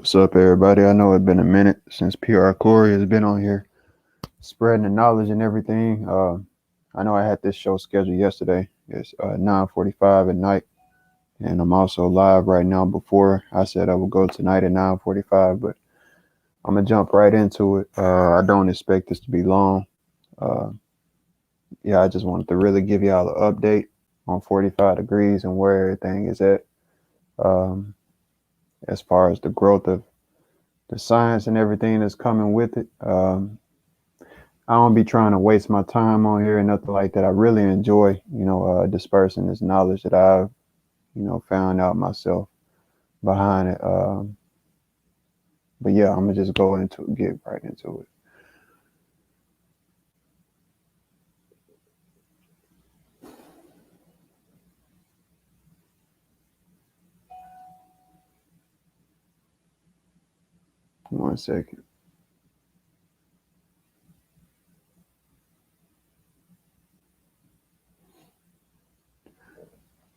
What's up, everybody? I know it's been a minute since PR Corey has been on here spreading the knowledge and everything. I know I had this show scheduled yesterday. It's 9:45 at night, and I'm also live right now. Before I said I would go tonight at 9:45, but I'm gonna jump right into it. I don't expect this to be long. Uh, yeah, I just wanted to really give y'all an update on 45 degrees and where everything is at, um, as far as the growth of the science and everything that's coming with it. I don't be trying to waste my time on here and nothing like that. I really enjoy, dispersing this knowledge that I've, found out myself behind it. But yeah, I'm gonna just get right into it. One second.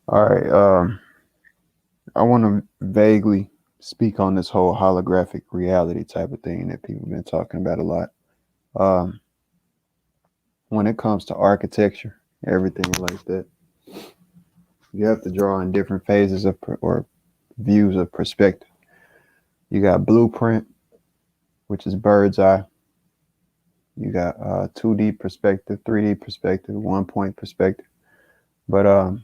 All right. I want to vaguely speak on this whole holographic reality type of thing that people have been talking about a lot. Um, when it comes to architecture, everything like that, you have to draw in different phases or views of perspective. You got blueprint, which is bird's eye. You got 2D perspective, 3D perspective, 1 point perspective. But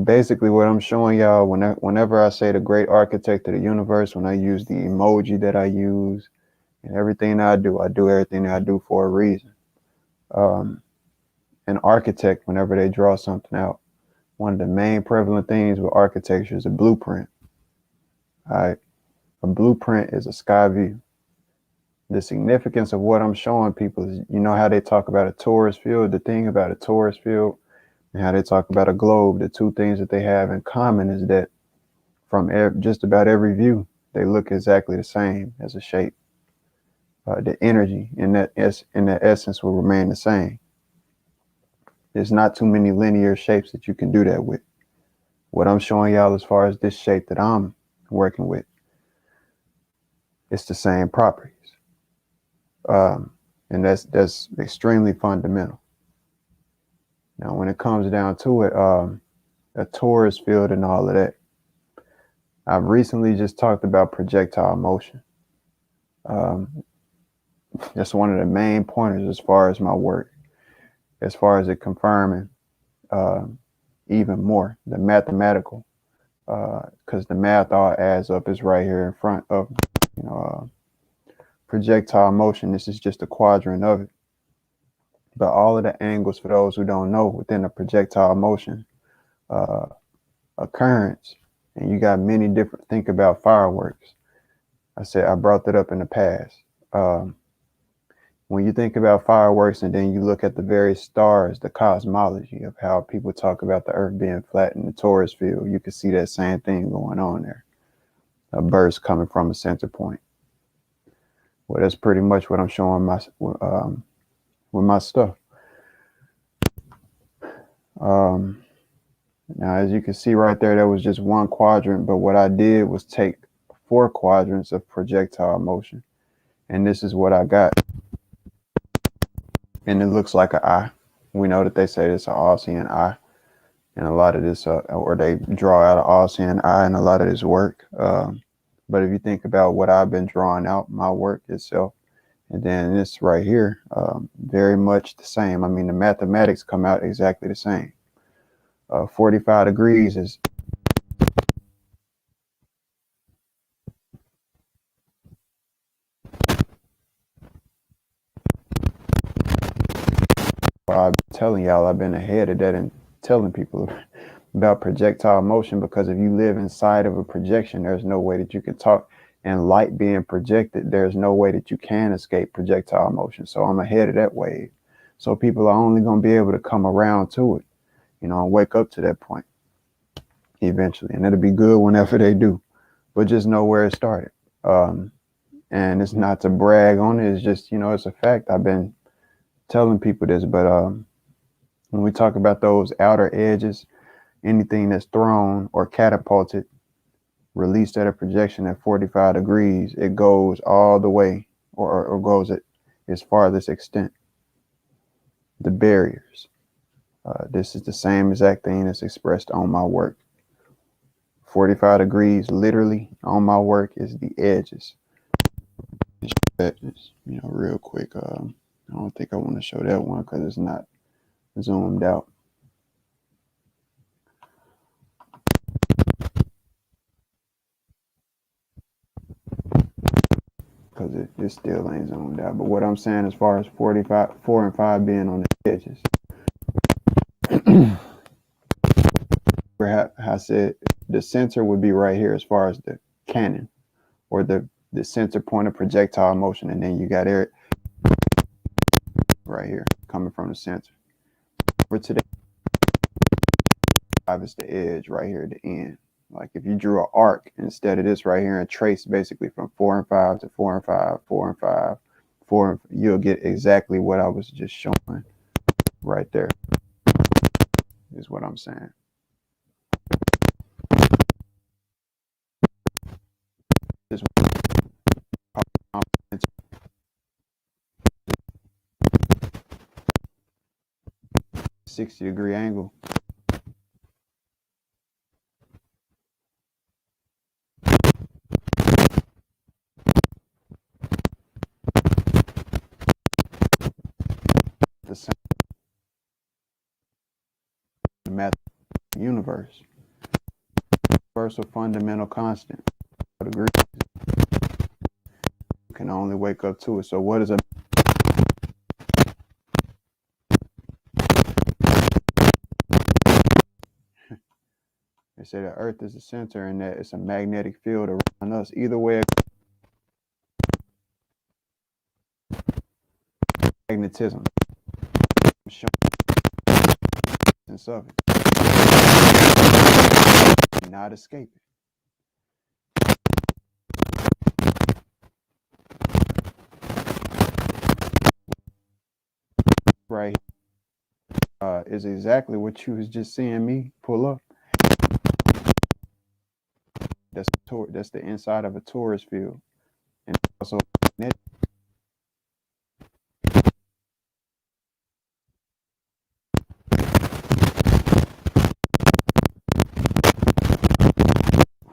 basically, what I'm showing y'all whenever I say the great architect of the universe, when I use the emoji that I use and everything that I do everything that I do for a reason. Um, an architect, whenever they draw something out, one of the main prevalent things with architecture is a blueprint. All right, a blueprint is a sky view. The significance of what I'm showing people is, you know how they talk about a torus field. The thing about a torus field and how they talk about a globe, the two things that they have in common is that from just about every view, they look exactly the same as a shape. The energy in that essence will remain the same. There's not too many linear shapes that you can do that with. What I'm showing y'all as far as this shape that I'm working with, it's the same properties. Um, and that's extremely fundamental. Now, when it comes down to it, a torus field and all of that, I've recently just talked about projectile motion. Um, that's one of the main pointers as far as my work, as far as it confirming uh, even more the mathematical, because the math all adds up is right here in front of you know projectile motion. This is just a quadrant of it. But all of the angles, for those who don't know, within a projectile motion uh, occurrence, and you got many different. Think about fireworks. I brought that up in the past. Um, when you think about fireworks, and then you look at the various stars, the cosmology of how people talk about the Earth being flat in the torus field, you can see that same thing going on there. A burst coming from a center point. Well, that's pretty much what I'm showing with my stuff. Um, Now, as you can see right there, that was just one quadrant, but what I did was take 4 quadrants of projectile motion, and this is what I got. And it looks like an eye. We know that they say it's an all-seeing eye, and a lot of this, or they draw out an all-seeing eye in a lot of this work. But if you think about what I've been drawing out, my work itself, and then this right here, very much the same. I mean, the mathematics come out exactly the same. 45 degrees is I'm telling y'all, I've been ahead of that and telling people about projectile motion, because if you live inside of a projection, there's no way that you can talk. And light being projected, there's no way that you can escape projectile motion. So I'm ahead of that wave. So people are only going to be able to come around to it, and wake up to that point eventually. And it'll be good whenever they do. But just know where it started. Um, and it's not to brag on it. It's just, it's a fact. I've been telling people this, but when we talk about those outer edges, anything that's thrown or catapulted released at a projection at 45 degrees, it goes all the way, or goes at its farthest extent. The barriers. This is the same exact thing that's expressed on my work. 45 degrees literally on my work is the edges. That is, real quick. I don't think I want to show that one because it's not zoomed out. Because it still ain't zoomed out. But what I'm saying as far as 45, 4 and 5 being on the edges, perhaps I said the center would be right here as far as the cannon or the center point of projectile motion. And then you got it right here coming from the center. For today, 5 is the edge right here at the end. Like if you drew an arc instead of this right here and trace basically from 4 and 5 to 4 and 5, 4 and 5, 4, you'll get exactly what I was just showing right there, is what I'm saying. This 60-degree angle. The same math universe. Universal fundamental constant. Degrees. You can only wake up to it. So what is a They say the Earth is the center and that it's a magnetic field around us. Either way, magnetism. Of it. Not escape it. Right is exactly what you was just seeing me pull up. That's the inside of a torus field, and also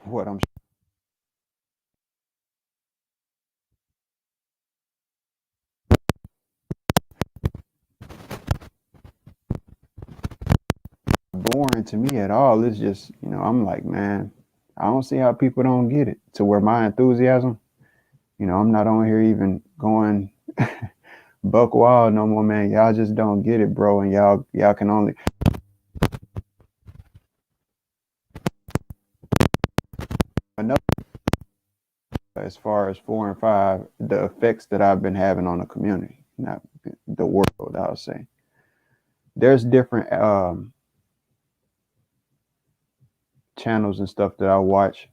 what I'm boring to me at all. It's just I'm like, man, I don't see how people don't get it to where my enthusiasm. I'm not on here even going buck wild no more, man. Y'all just don't get it, bro, and y'all can only. Another, as far as 4 and 5, the effects that I've been having on the community, not the world, I'll say. There's different channels and stuff that I watch.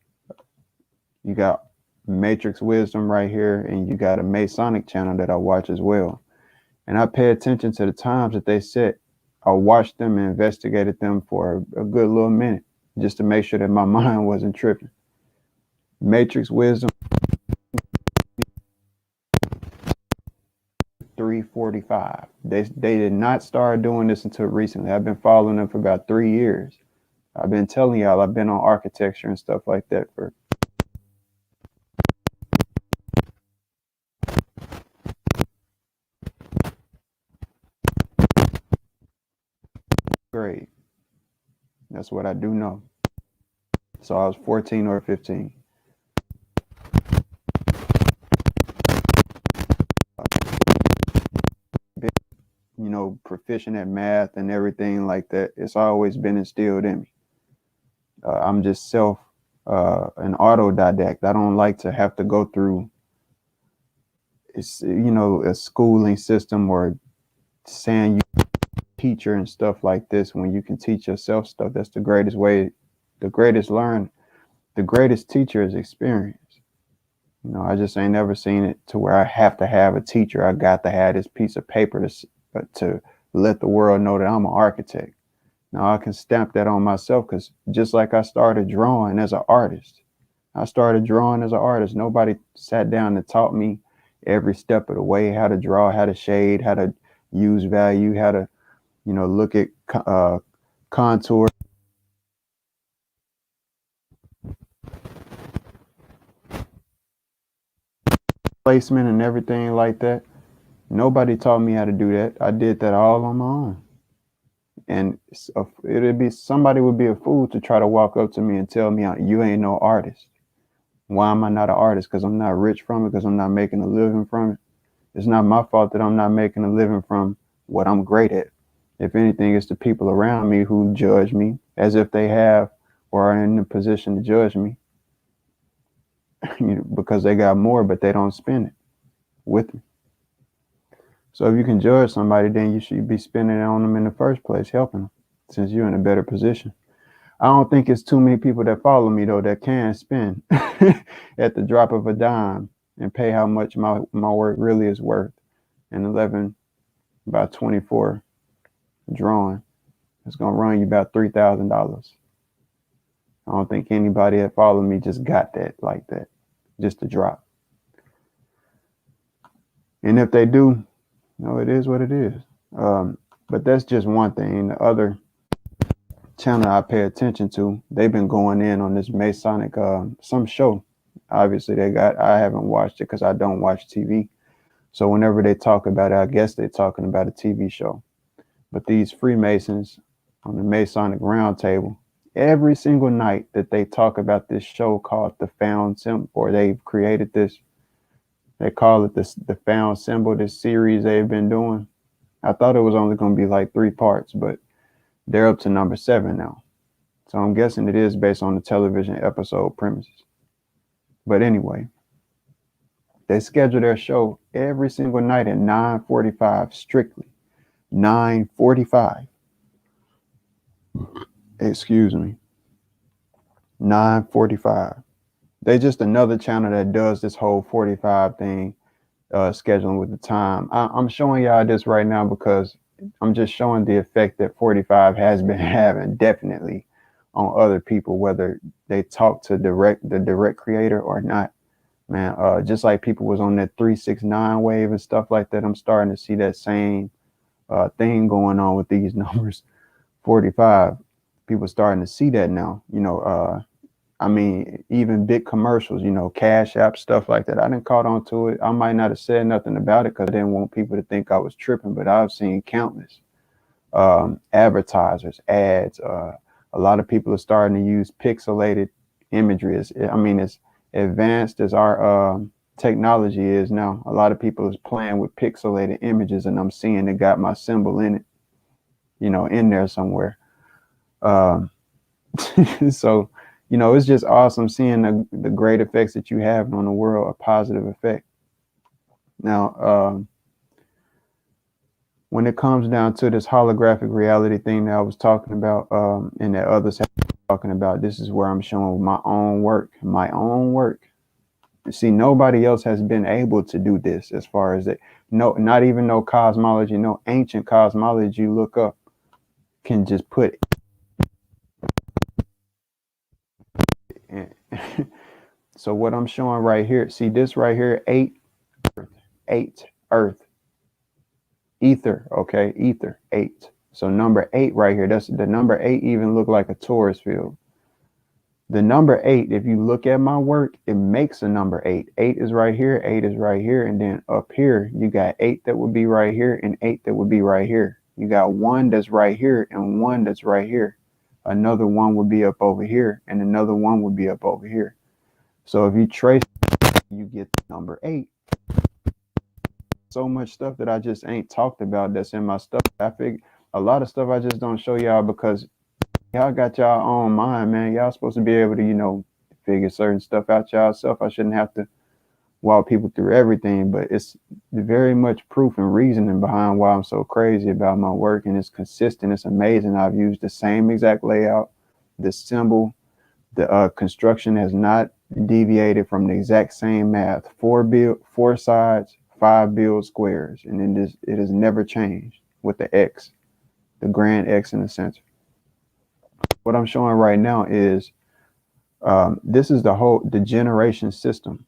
You got Matrix Wisdom right here, and you got a Masonic channel that I watch as well. And I pay attention to the times that they set. I watched them and investigated them for a good little minute just to make sure that my mind wasn't tripping. Matrix Wisdom 345. They did not start doing this until recently. I've been following them for about 3 years. I've been telling y'all I've been on architecture and stuff like that for grade. That's what I do know. So I was 14 or 15. Proficient at math and everything like that. It's always been instilled in me. I'm just an autodidact. I don't like to have to go through a schooling system or saying you teacher and stuff like this when you can teach yourself stuff. That's the greatest way, the greatest teacher is experience. I just ain't never seen it to where I have to have a teacher. I got to have this piece of paper to let the world know that I'm an architect. Now I can stamp that on myself because just like I started drawing as an artist, I started drawing as an artist. Nobody sat down and taught me every step of the way how to draw, how to shade, how to use value, how to, look at contour placement and everything like that. Nobody taught me how to do that. I did that all on my own. And it'd be somebody would be a fool to try to walk up to me and tell me you ain't no artist. Why am I not an artist? Because I'm not rich from it, because I'm not making a living from it. It's not my fault that I'm not making a living from what I'm great at. If anything, it's the people around me who judge me as if they have or are in a position to judge me because they got more, but they don't spend it with me. So if you can judge somebody, then you should be spending it on them in the first place, helping them, since you're in a better position. I don't think it's too many people that follow me though that can spend at the drop of a dime and pay how much my work really is worth. And 11 by 24 drawing, it's gonna run you about $3,000. I don't think anybody that followed me just got that like that, just a drop. And if they do, it is what it is. But that's just one thing. The other channel I pay attention to, they've been going in on this Masonic some show. Obviously, I haven't watched it because I don't watch TV. So whenever they talk about it, I guess they're talking about a TV show. But these Freemasons on the Masonic Round Table, every single night that they talk about this show called The Found Symbol, or they've created this, they call it the Found Symbol, this series they've been doing. I thought it was only going to be like 3 parts, but they're up to number 7 now. So I'm guessing it is based on the television episode premises. But anyway, they schedule their show every single night at 9:45 strictly. 9:45. Excuse me. 9:45. They just another channel that does this whole 45 thing, scheduling with the time. I'm showing y'all this right now because I'm just showing the effect that 45 has been having definitely on other people, whether they talk to the direct creator or not. Man, just like people was on that 369 wave and stuff like that, I'm starting to see that same thing going on with these numbers. 45. People starting to see that now. I mean, even big commercials, Cash App, stuff like that. I didn't caught on to it. I might not have said nothing about it because I didn't want people to think I was tripping, but I've seen countless advertisers, ads. A lot of people are starting to use pixelated imagery. As advanced as our technology is now. A lot of people is playing with pixelated images, and I'm seeing it got my symbol in it, in there somewhere. So, it's just awesome seeing the great effects that you have on the world, a positive effect. Now, when it comes down to this holographic reality thing that I was talking about, and that others have been talking about, this is where I'm showing my own work. See, nobody else has been able to do this as far as that. No, not even no cosmology, no ancient cosmology you look up can just put in. So what I'm showing right here, see this right here, 8 earth, ether, okay, ether, 8. So number 8 right here, that's the number 8 even look like a Taurus field. The number 8, if you look at my work, it makes a number 8. 8 is right here, 8 is right here, and then up here, you got 8 that would be right here and 8 that would be right here. You got 1 that's right here and 1 that's right here. Another 1 would be up over here, and another 1 would be up over here. So if you trace, you get the number 8. So much stuff that I just ain't talked about that's in my stuff. I figure a lot of stuff I just don't show y'all because y'all got y'all own mind, man. Y'all supposed to be able to, figure certain stuff out y'allself. I shouldn't have to walk people through everything, but it's very much proof and reasoning behind why I'm so crazy about my work, and it's consistent. It's amazing. I've used the same exact layout, the symbol, the construction has not deviated from the exact same math. 4 sides, 5 build squares, and it has never changed with the X, the grand X in the center. What I'm showing right now is This is the generation system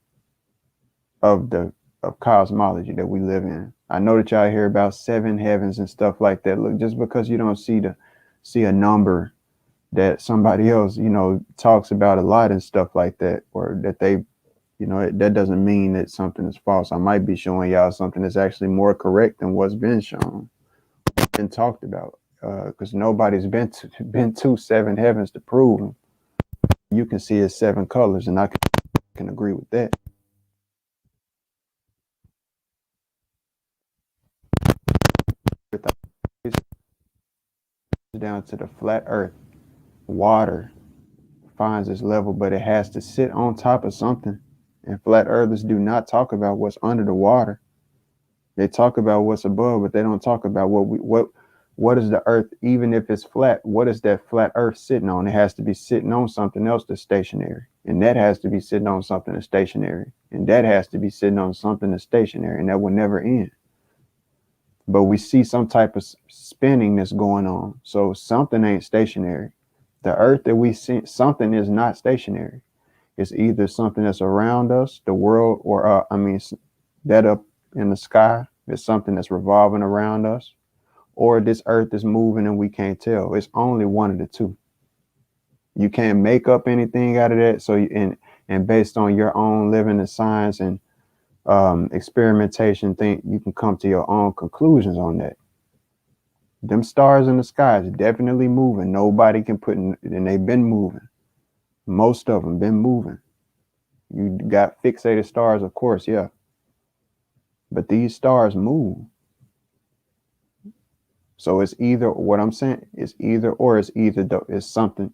of the of cosmology that we live in. I know that y'all hear about seven heavens and stuff like that. Look, just because you don't see a number that somebody else, talks about a lot and stuff like that, or that they, that doesn't mean that something is false. I might be showing y'all something that's actually more correct than what's been shown and talked about, because nobody's been to seven heavens to prove them. You can see it's seven colors, and I can agree with that. Down to the flat earth, water finds its level, but it has to sit on top of something. And flat earthers do not talk about what's under the water. They talk about what's above, but they don't talk about what is the earth, even if it's flat, what is that flat earth sitting on? It has to be sitting on something else that's stationary. And that has to be sitting on something that's stationary. And that has to be sitting on something that's stationary. And that will never end. But we see some type of spinning that's going on. So something ain't stationary. The earth that we see, something is not stationary. It's either something that's around us, the world, or that up in the sky is something that's revolving around us, or this earth is moving and we can't tell. It's only one of the two. You can't make up anything out of that. So and based on your own living in science and experimentation, think you can come to your own conclusions on that. Them stars in the sky is definitely moving. Nobody can put in, and they've been moving. Most of them been moving. You got fixated stars, of course, yeah. But these stars move. So it's either, what I'm saying is either or. It's something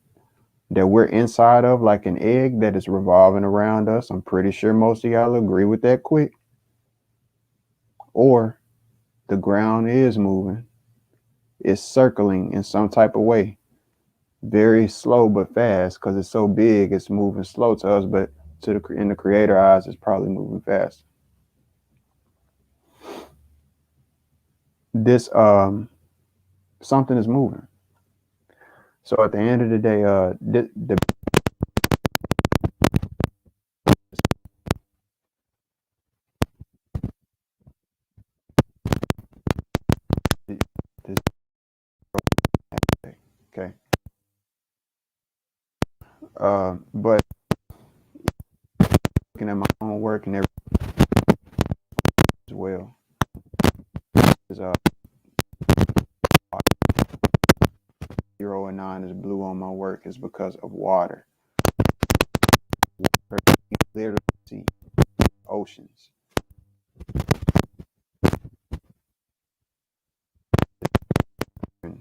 that we're inside of, like an egg that is revolving around us. I'm pretty sure most of y'all agree with that quick. Or the ground is moving. It's circling in some type of way. Very slow but fast, because it's so big, it's moving slow to us, but in the creator eyes, it's probably moving fast. This something is moving. So at the end of the day, this, okay. But looking at my own work and everything as well, is 0 and 9 is blue on my work is because of water. Literally see oceans.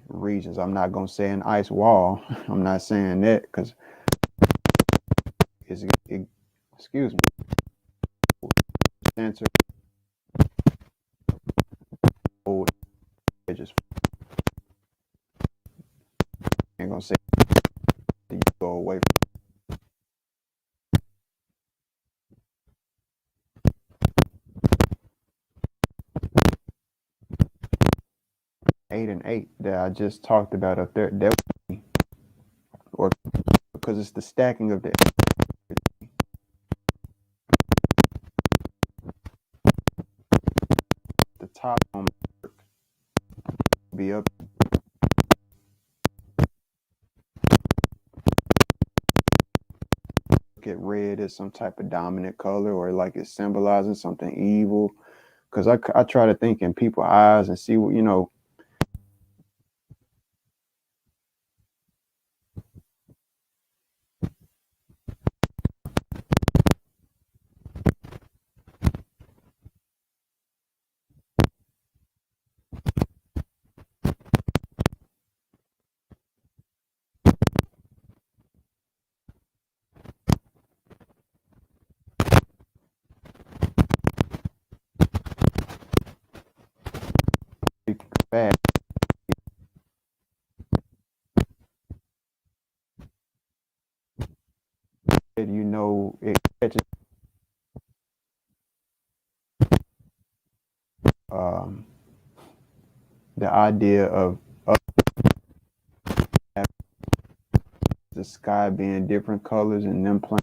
Regions. I'm not gonna say an ice wall. I'm not saying that because excuse me. Center old edges. Ain't gonna say you go away from 8 and 8 that I just talked about up there. That would be, or because it's the stacking of the top on my work be up. Look at red as some type of dominant color, or like it's symbolizing something evil. Because I try to think in people's eyes and see what fast. It catches um, the idea of the sky sky being different colors and them playing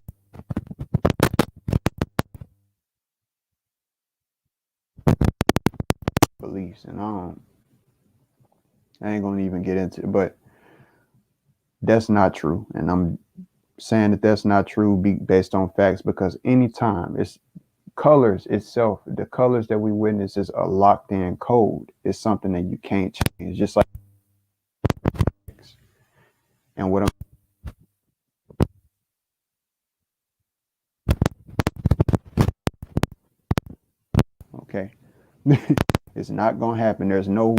beliefs. And I ain't gonna even get into it, but that's not true. And I'm saying that that's not true based on facts, because anytime it's colors itself, the colors that we witness is a locked in code. It's something that you can't change, just like. And what I'm okay, it's not gonna happen. There's no way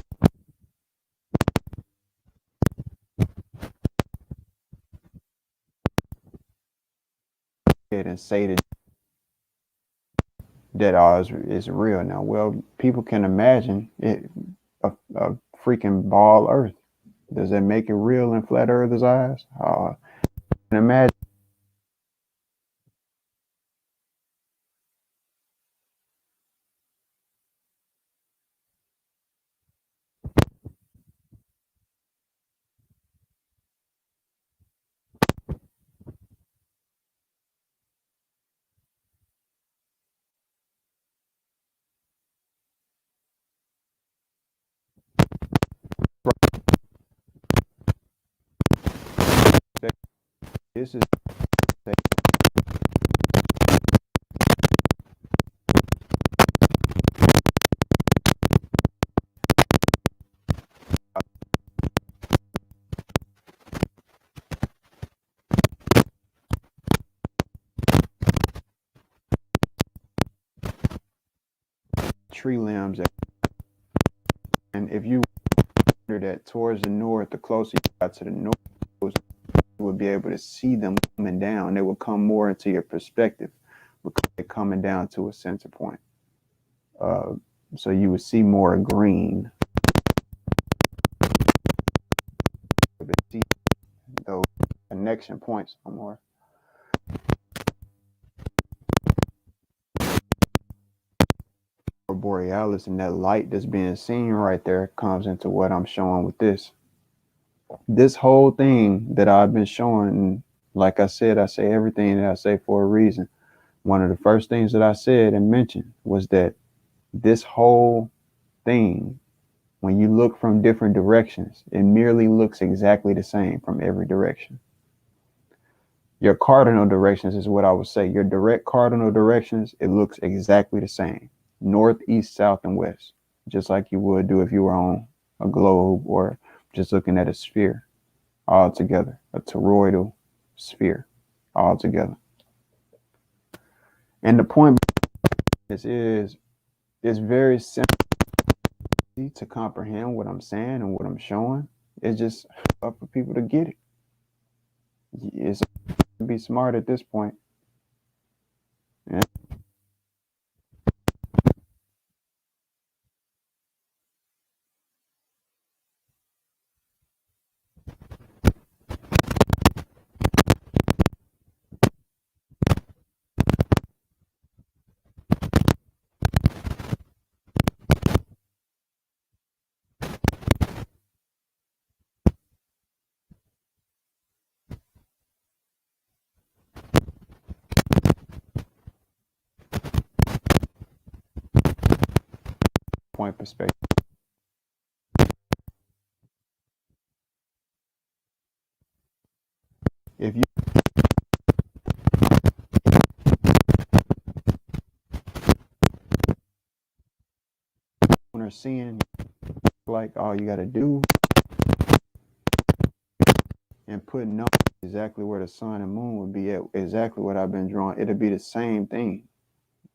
and say that ours is real now. Well, people can imagine it, a freaking ball Earth. Does that make it real in flat Earthers' eyes? Can imagine. This is tree limbs, and if you wonder that towards the north, the closer you got to the north, you would be able to see them coming down. They will come more into your perspective because they're coming down to a center point. Uh, so you would see more green. See those connection points more. Borealis, and that light that's being seen right there comes into what I'm showing with this whole thing that I've been showing. Like I say everything that I say for a reason. One of the first things that I said and mentioned was that this whole thing, when you look from different directions, it merely looks exactly the same from every direction. Your cardinal directions is what I would say. Your direct cardinal directions, it looks exactly the same. North, east, south, and west. Just like you would do if you were on a globe or just looking at a sphere all together, a toroidal sphere all together. And the point is it's very simple to comprehend what I'm saying and what I'm showing. It's just up for people to get it. It's to be smart at this point. Yeah. Point perspective. If you are seeing, like, all you got to do and put numbers exactly where the sun and moon would be at, exactly what I've been drawing, it'll be the same thing.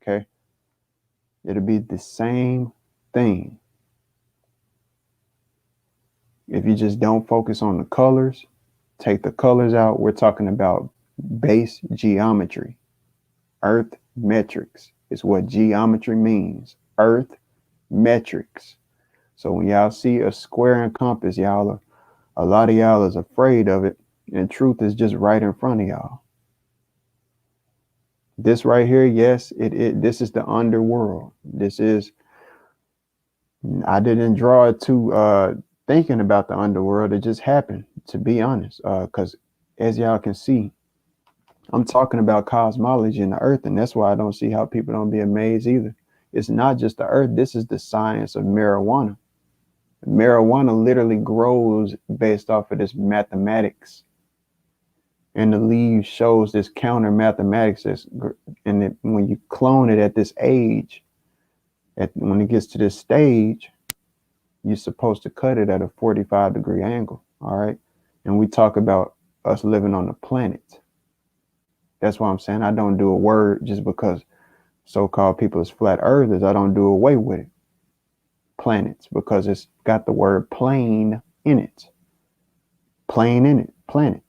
Okay, it'll be the same thing. If you just don't focus on the colors, take the colors out, we're talking about base geometry. Earth metrics is what geometry means. Earth metrics. So when y'all see a square and compass, a lot of y'all is afraid of it, and truth is just right in front of y'all. This right here, yes, this is the underworld. I didn't draw it to thinking about the underworld. It just happened, to be honest, because as y'all can see, I'm talking about cosmology and the earth, and that's why I don't see how people don't be amazed either. It's not just the earth. This is the science of marijuana. Marijuana literally grows based off of this mathematics, and the leaves shows this counter mathematics. And when you clone it at this age, when it gets to this stage, you're supposed to cut it at a 45-degree angle. All right, and we talk about us living on the planet. That's why I'm saying I don't do a word just because so-called people is flat earthers. I don't do away with it. Planets, because it's got the word plane in it. Plane in it. Planet.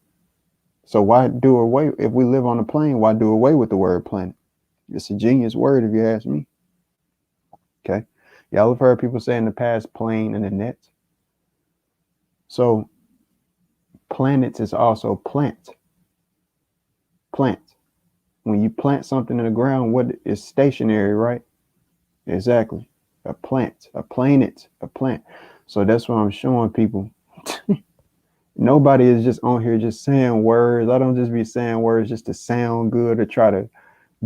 So why do away, if we live on a plane, why do away with the word planet? It's a genius word if you ask me. Okay. Y'all have heard people say in the past plane and the net. So planets is also plant. Plant. When you plant something in the ground, what is stationary, right? Exactly. A plant, a planet, a plant. So that's what I'm showing people. Nobody is just on here just saying words. I don't just be saying words just to sound good or try to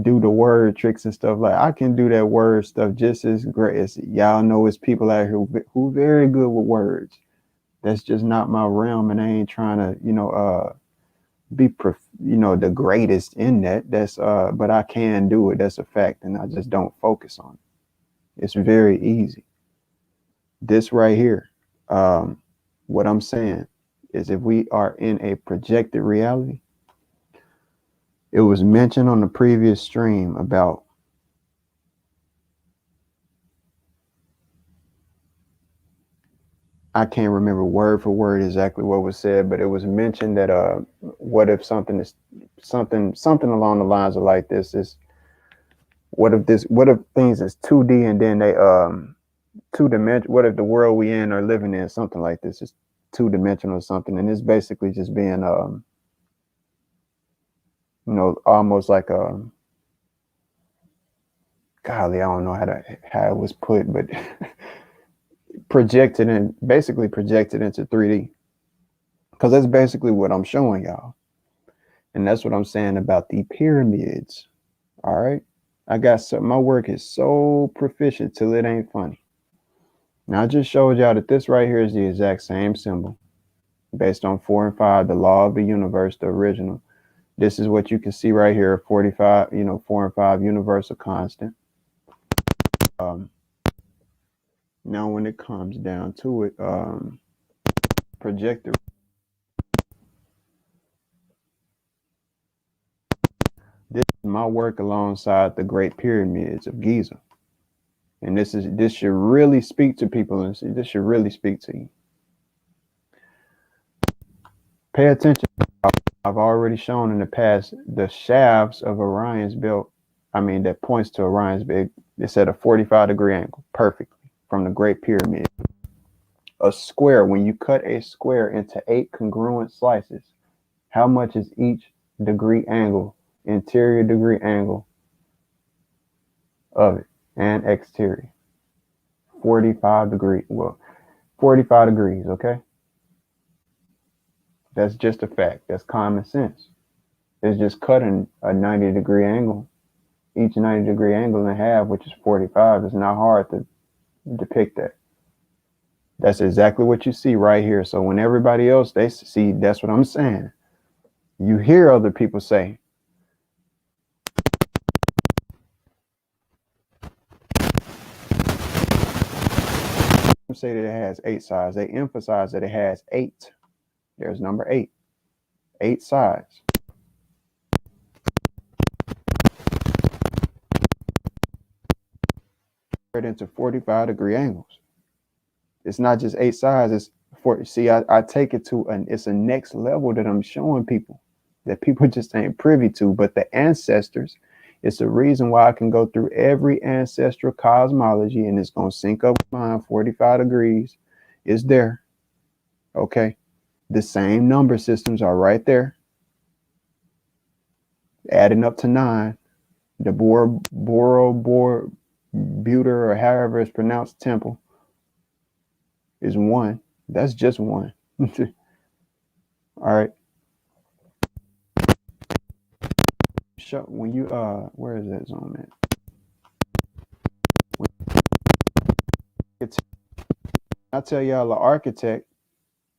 do the word tricks and stuff. Like I can do that word stuff just as great as y'all know. It's people out here who very good with words. That's just not my realm, and I ain't trying to be the greatest in that. That's but I can do it. That's a fact, and I just don't focus on it. It's very easy. This right here, what I'm saying is if we are in a projected reality, it was mentioned on the previous stream about I can't remember word for word exactly what was said, but it was mentioned that what if something is something along the lines of like this is what if things is 2D and then they 2 dimension, what if the world we in are living in something like this is 2 dimensional or something, and it's basically just being almost like golly, I don't know how it was put, but basically projected into 3D, because that's basically what I'm showing y'all, and that's what I'm saying about the pyramids. All right, my work is so proficient till it ain't funny. Now I just showed y'all that this right here is the exact same symbol based on 4 and 5, the law of the universe, the original. This is what you can see right here, 45, 4 and 5, universal constant. Now when it comes down to it, projector. This is my work alongside the Great Pyramids of Giza. And this should really speak to people, and this should really speak to you. Pay attention. I've already shown in the past the shafts of Orion's belt. That points to Orion's belt. It's at a 45-degree angle, perfectly from the Great Pyramid. A square, when you cut a square into 8 congruent slices, how much is each degree angle, interior degree angle of it, and exterior? 45 degrees. Well, 45 degrees, okay? That's just a fact. That's common sense. It's just cutting a 90-degree angle, each 90-degree angle in half, which is 45. It's not hard to depict that. That's exactly what you see right here. So when everybody else, they see, that's what I'm saying. You hear other people say that it has 8 sides. They emphasize that it has 8. There's number 8. 8 sides. Into 45-degree angles. It's not just 8 sides. It's 40. See, I take it to it's a next level that I'm showing people that people just ain't privy to. But the ancestors, it's the reason why I can go through every ancestral cosmology and it's going to sync up with mine. 45 degrees is there. Okay. The same number systems are right there. Adding up to 9. The Borobudur, or however it's pronounced, temple is 1. That's just 1. All right. show when you where is that zoom at? I tell y'all, an architect,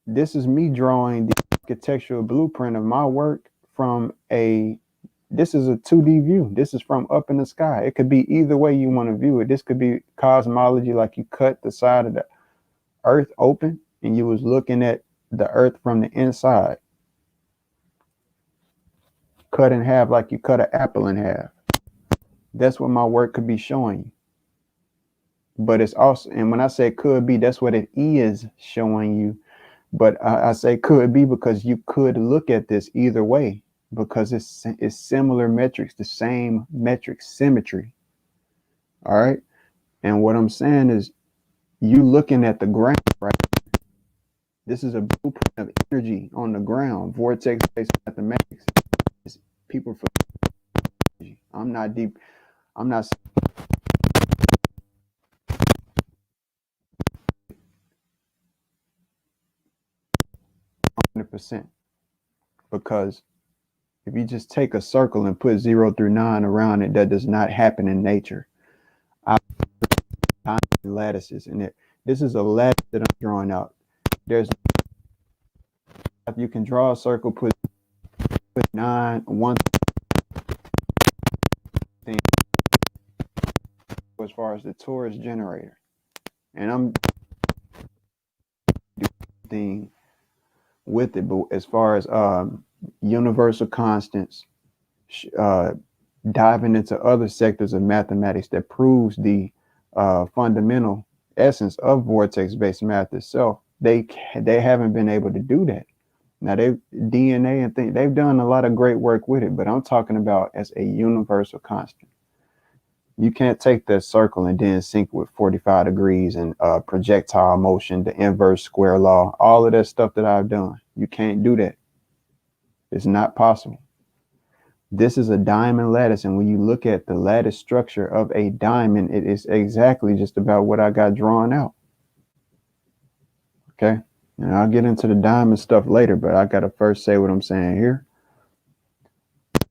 this is me drawing the architectural blueprint of my work from this is a 2D view. This is from up in the sky. It could be either way you want to view it. This could be cosmology, like you cut the side of the earth open and you was looking at the earth from the inside. Cut in half like you cut an apple in half. That's what my work could be showing you. But it's also, and when I say could be, that's what it is showing you. But I say could be because you could look at this either way, because it's similar metrics, the same metric symmetry. All right. And what I'm saying is, you looking at the ground, right? This is a blueprint of energy on the ground, vortex-based mathematics. It's people for energy. I'm not deep. I'm not 100%, because if you just take a circle and put 0 through 9 around it, that does not happen in nature. Lattices in it. This is a lattice that I'm drawing out. You can draw a circle, put 9, 1 thing as far as the torus generator. And I'm doing with it, but as far as universal constants, diving into other sectors of mathematics that proves the fundamental essence of vortex-based math itself, they haven't been able to do that. Now DNA and things, they've done a lot of great work with it, but I'm talking about as a universal constant. You can't take that circle and then sync with 45 degrees and projectile motion, the inverse square law, all of that stuff that I've done. You can't do that. It's not possible. This is a diamond lattice, and when you look at the lattice structure of a diamond, it is exactly just about what I got drawn out. Okay, and I'll get into the diamond stuff later, but I got to first say what I'm saying here.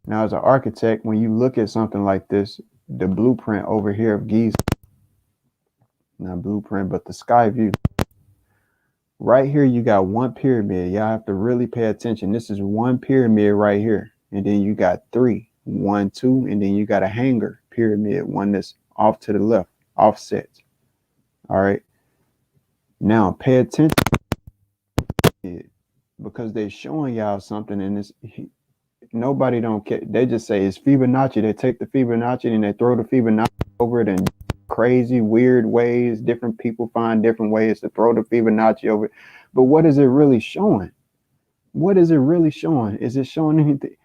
Now, as an architect, when you look at something like this, the blueprint over here of Giza, not blueprint, but the sky view, right here, you got one pyramid. Y'all have to really pay attention. This is one pyramid right here. And then you got 3, 1, 2, and then you got a hanger pyramid, one that's off to the left, offset. All right. Now pay attention, because they're showing y'all something, and this nobody don't care. They just say it's Fibonacci. They take the Fibonacci and they throw the Fibonacci over it in crazy, weird ways. Different people find different ways to throw the Fibonacci over it. But what is it really showing? What is it really showing? Is it showing anything?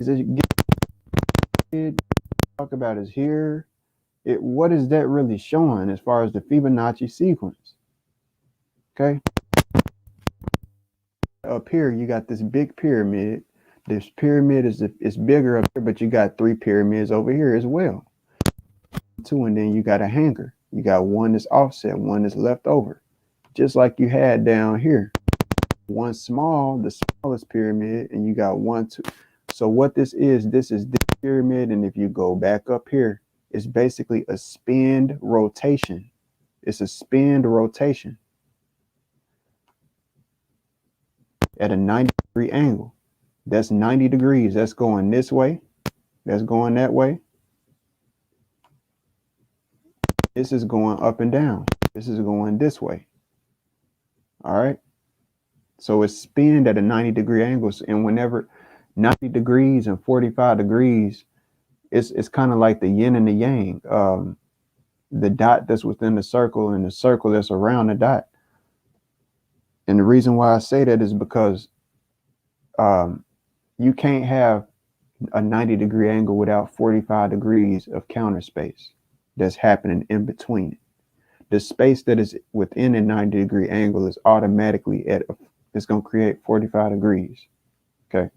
Is it talk about is here? What is that really showing as far as the Fibonacci sequence? Okay. Up here, you got this big pyramid. This pyramid is bigger up here, but you got 3 pyramids over here as well. 2, and then you got a hanger. You got one that's offset, one that's left over, just like you had down here. One small, the smallest pyramid, and you got 1, 2. So what this is this pyramid, and if you go back up here, it's basically a spin rotation. It's a spin rotation at a 90-degree angle. That's 90 degrees. That's going this way. That's going that way. This is going up and down. This is going this way. All right. So it's spinned at a 90-degree angle. And whenever 90 degrees and 45 degrees, it's kind of like the yin and the yang. The dot that's within the circle and the circle that's around the dot. And the reason why I say that is because you can't have a 90-degree angle without 45 degrees of counter space that's happening in between it. The space that is within a 90-degree angle is automatically it's going to create 45 degrees. Okay.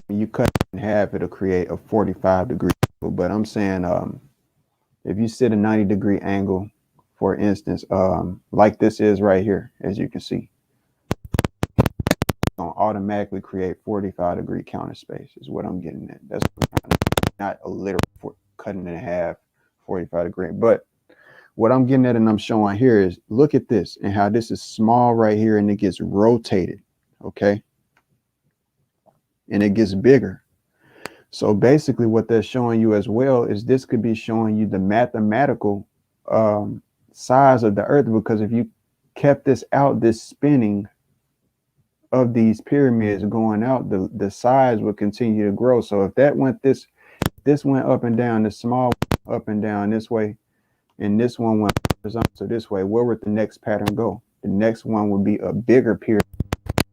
When you cut it in half, it'll create a 45 degree angle. But I'm saying if you sit a 90-degree angle, for instance, like this is right here, as you can see, automatically create 45-degree counter space is what I'm getting at. That's not a literal cutting in half 45 degree. But what I'm getting at and I'm showing here is look at this and how this is small right here and it gets rotated. Okay. And it gets bigger. So basically what that's showing you as well is this could be showing you the mathematical size of the earth, because if you kept this out, this spinning of these pyramids going out, the size would continue to grow. So if that went this went up and down, the small up and down this way, and this one went horizontal this way, where would the next pattern go? The next one would be a bigger pyramid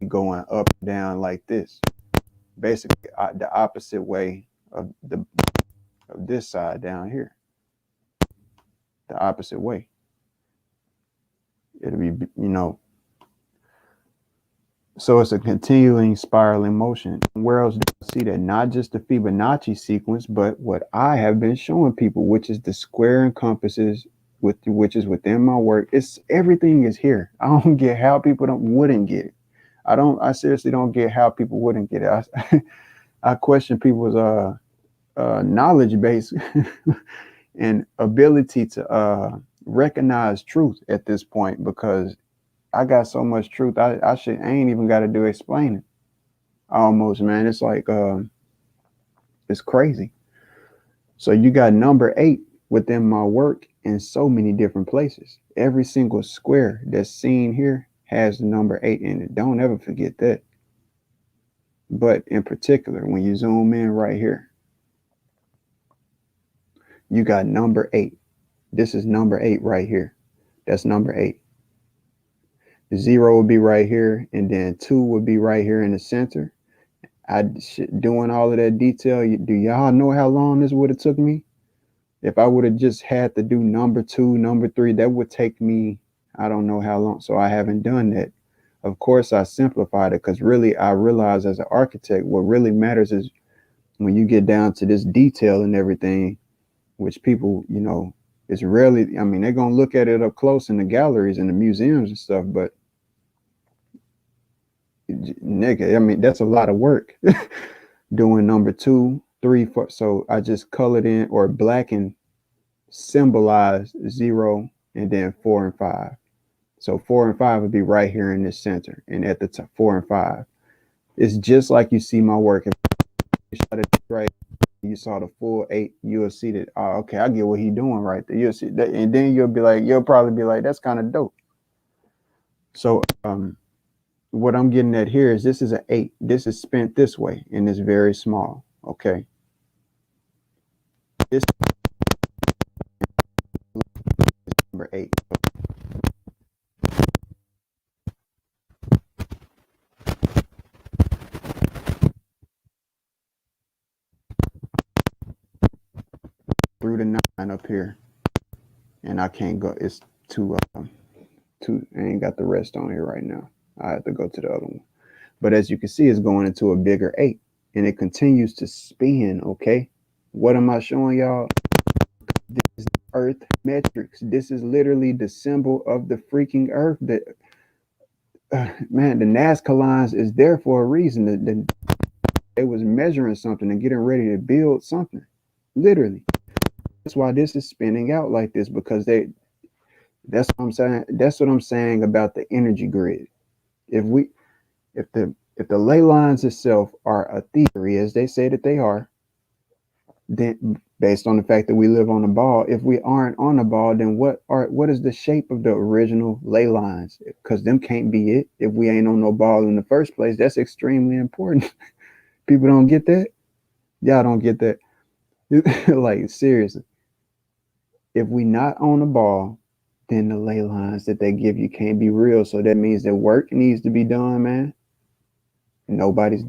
going up and down like this, basically the opposite way of this side down here, the opposite way. It'll be, so it's a continuing spiraling motion. Where else do you see that? Not just the Fibonacci sequence, but what I have been showing people, which is the square and compasses, which is within my work. It's everything is here. I don't get how people wouldn't get it. I seriously don't get how people wouldn't get it. I question people's knowledge base and ability to recognize truth at this point, because I got so much truth. I ain't even got to do explaining. Almost, man. It's like it's crazy. So you got number 8 within my work in so many different places. Every single square that's seen here has the number 8 in it. Don't ever forget that. But in particular, when you zoom in right here, you got number 8. This is number 8 right here. That's number 8. 0 would be right here, and then 2 would be right here in the center. Doing all of that detail, do y'all know how long this would have took me? If I would have just had to do number 2, number 3, that would take me, I don't know how long. So I haven't done that. Of course, I simplified it because really I realized as an architect, what really matters is when you get down to this detail and everything, which people, it's rarely, they're going to look at it up close in the galleries and the museums and stuff, but nigga, that's a lot of work doing number 2, 3, 4. So I just colored in or blackened, symbolized 0, and then 4 and 5. So 4 and 5 would be right here in this center, and at the top, 4 and 5. It's just like you see my work. If you shot it right, you saw the full 8, you'll see that. Oh, okay, I get what he's doing right there. You'll see that, and then you'll probably be like, that's kind of dope. So what I'm getting at here is this is an 8. This is spent this way, and it's very small. Okay. This is number 8. Through the 9 up here, and I can't go. It's too. I ain't got the rest on here right now. I have to go to the other one. But as you can see, it's going into a bigger 8, and it continues to spin. Okay. What am I showing y'all? This is Earth metrics. This is literally the symbol of the freaking Earth. That man, the Nazca lines is there for a reason. They was measuring something and getting ready to build something. Literally. That's why this is spinning out like this, because that's what I'm saying. That's what I'm saying about the energy grid. If the ley lines itself are a theory, as they say that they are, then based on the fact that we live on a ball, if we aren't on a ball, then what is the shape of the original ley lines? Because them can't be it if we ain't on no ball in the first place. That's extremely important. People don't get that. Y'all don't get that. Like seriously. If we not on the ball, then the ley lines that they give you can't be real. So that means that work needs to be done, man. Nobody's.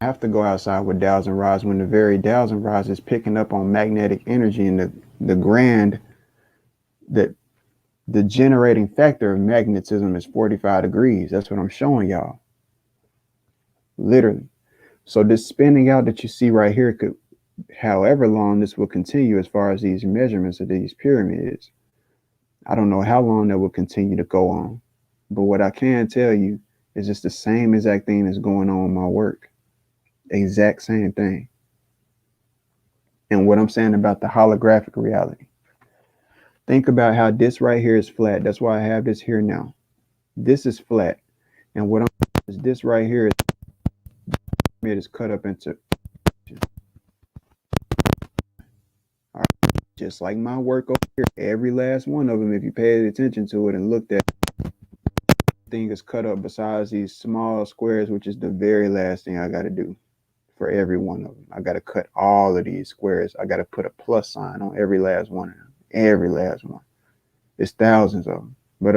Have to go outside with dowels and rods when the very dowels and rods is picking up on magnetic energy and the grand that The generating factor of magnetism is 45 degrees. That's what I'm showing y'all. Literally. So this spinning out that you see right here could, however long this will continue as far as these measurements of these pyramids, I don't know how long that will continue to go on. But what I can tell you is it's the same exact thing that's going on in my work. Exact same thing. And what I'm saying about the holographic reality. Think about how this right here is flat. That's why I have this here now. This is flat. And what I'm is this right here is cut up into, all right, just like my work over here. Every last one of them, if you paid attention to it and looked at it, thing is cut up besides these small squares, which is the very last thing I got to do for every one of them. I got to cut all of these squares. I got to put a plus sign on every last one of them. Every last one. It's thousands of them. But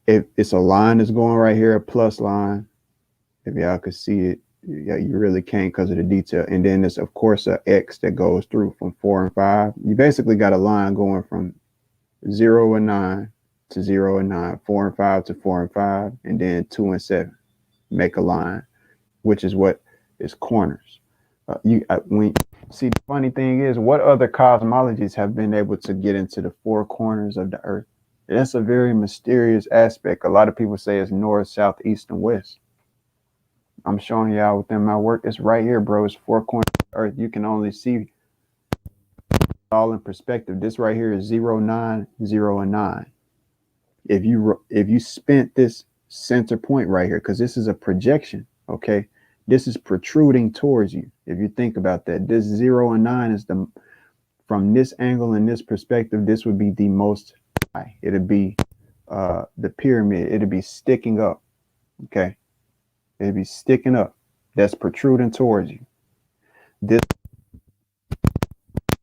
if it's a line that's going right here, a plus line, if y'all could see it, yeah, you really can't because of the detail. And then there's of course a X that goes through from 4 and 5. You basically got a line going from 0 and 9 to 0 and 9, 4 and 5 to 4 and 5, and then 2 and 7. Make a line, which is what is corners. When see, the funny thing is, what other cosmologies have been able to get into the four corners of the earth? That's a very mysterious aspect. A lot of people say it's north, south, east, and west. I'm showing y'all within my work. It's right here, bro. It's four corners of the earth. You can only see all in perspective. This right here is 0, 9, 0, and 9. If you spent this center point right here, because this is a projection, okay? This is protruding towards you. If you think about that, this 0 and 9 is the, from this angle and this perspective, this would be the most high. It'd be the pyramid. It'd be sticking up, okay? It'd be sticking up. That's protruding towards you. This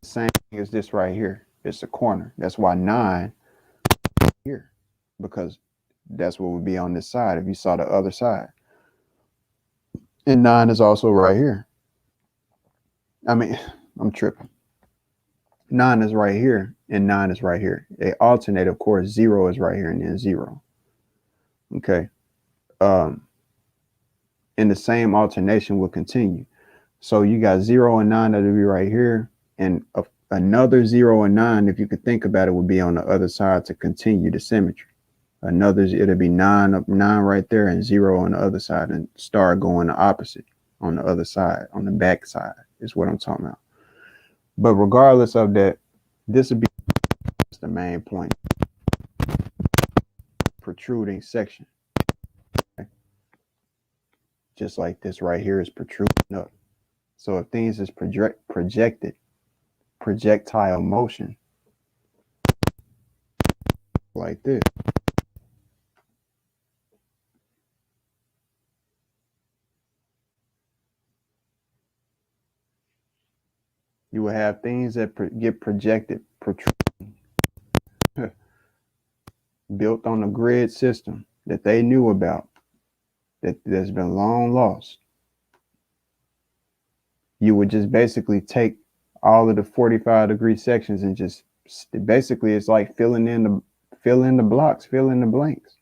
same thing as this right here. It's a corner. That's why 9 here, because that's what would be on this side if you saw the other side. And 9 is also right here. I mean, I'm tripping. 9 is right here and 9 is right here. They alternate, of course. 0 is right here and then 0. Okay. And the same alternation will continue. So you got 0 and 9 that'll be right here, and another 0 and 9, if you could think about it, would be on the other side to continue the symmetry. Another, it'll be 9 up, 9 right there, and 0 on the other side, and start going the opposite on the other side, on the back side is what I'm talking about. But regardless of that, this would be the main point. Protruding section. Okay. Just like this right here is protruding up. So if things is projected, projectile motion, like this, you will have things that get projected, built on a grid system that they knew about, that's been long lost. You would just basically take all of the 45-degree sections and just basically, it's like fill in the blocks, fill in the blanks.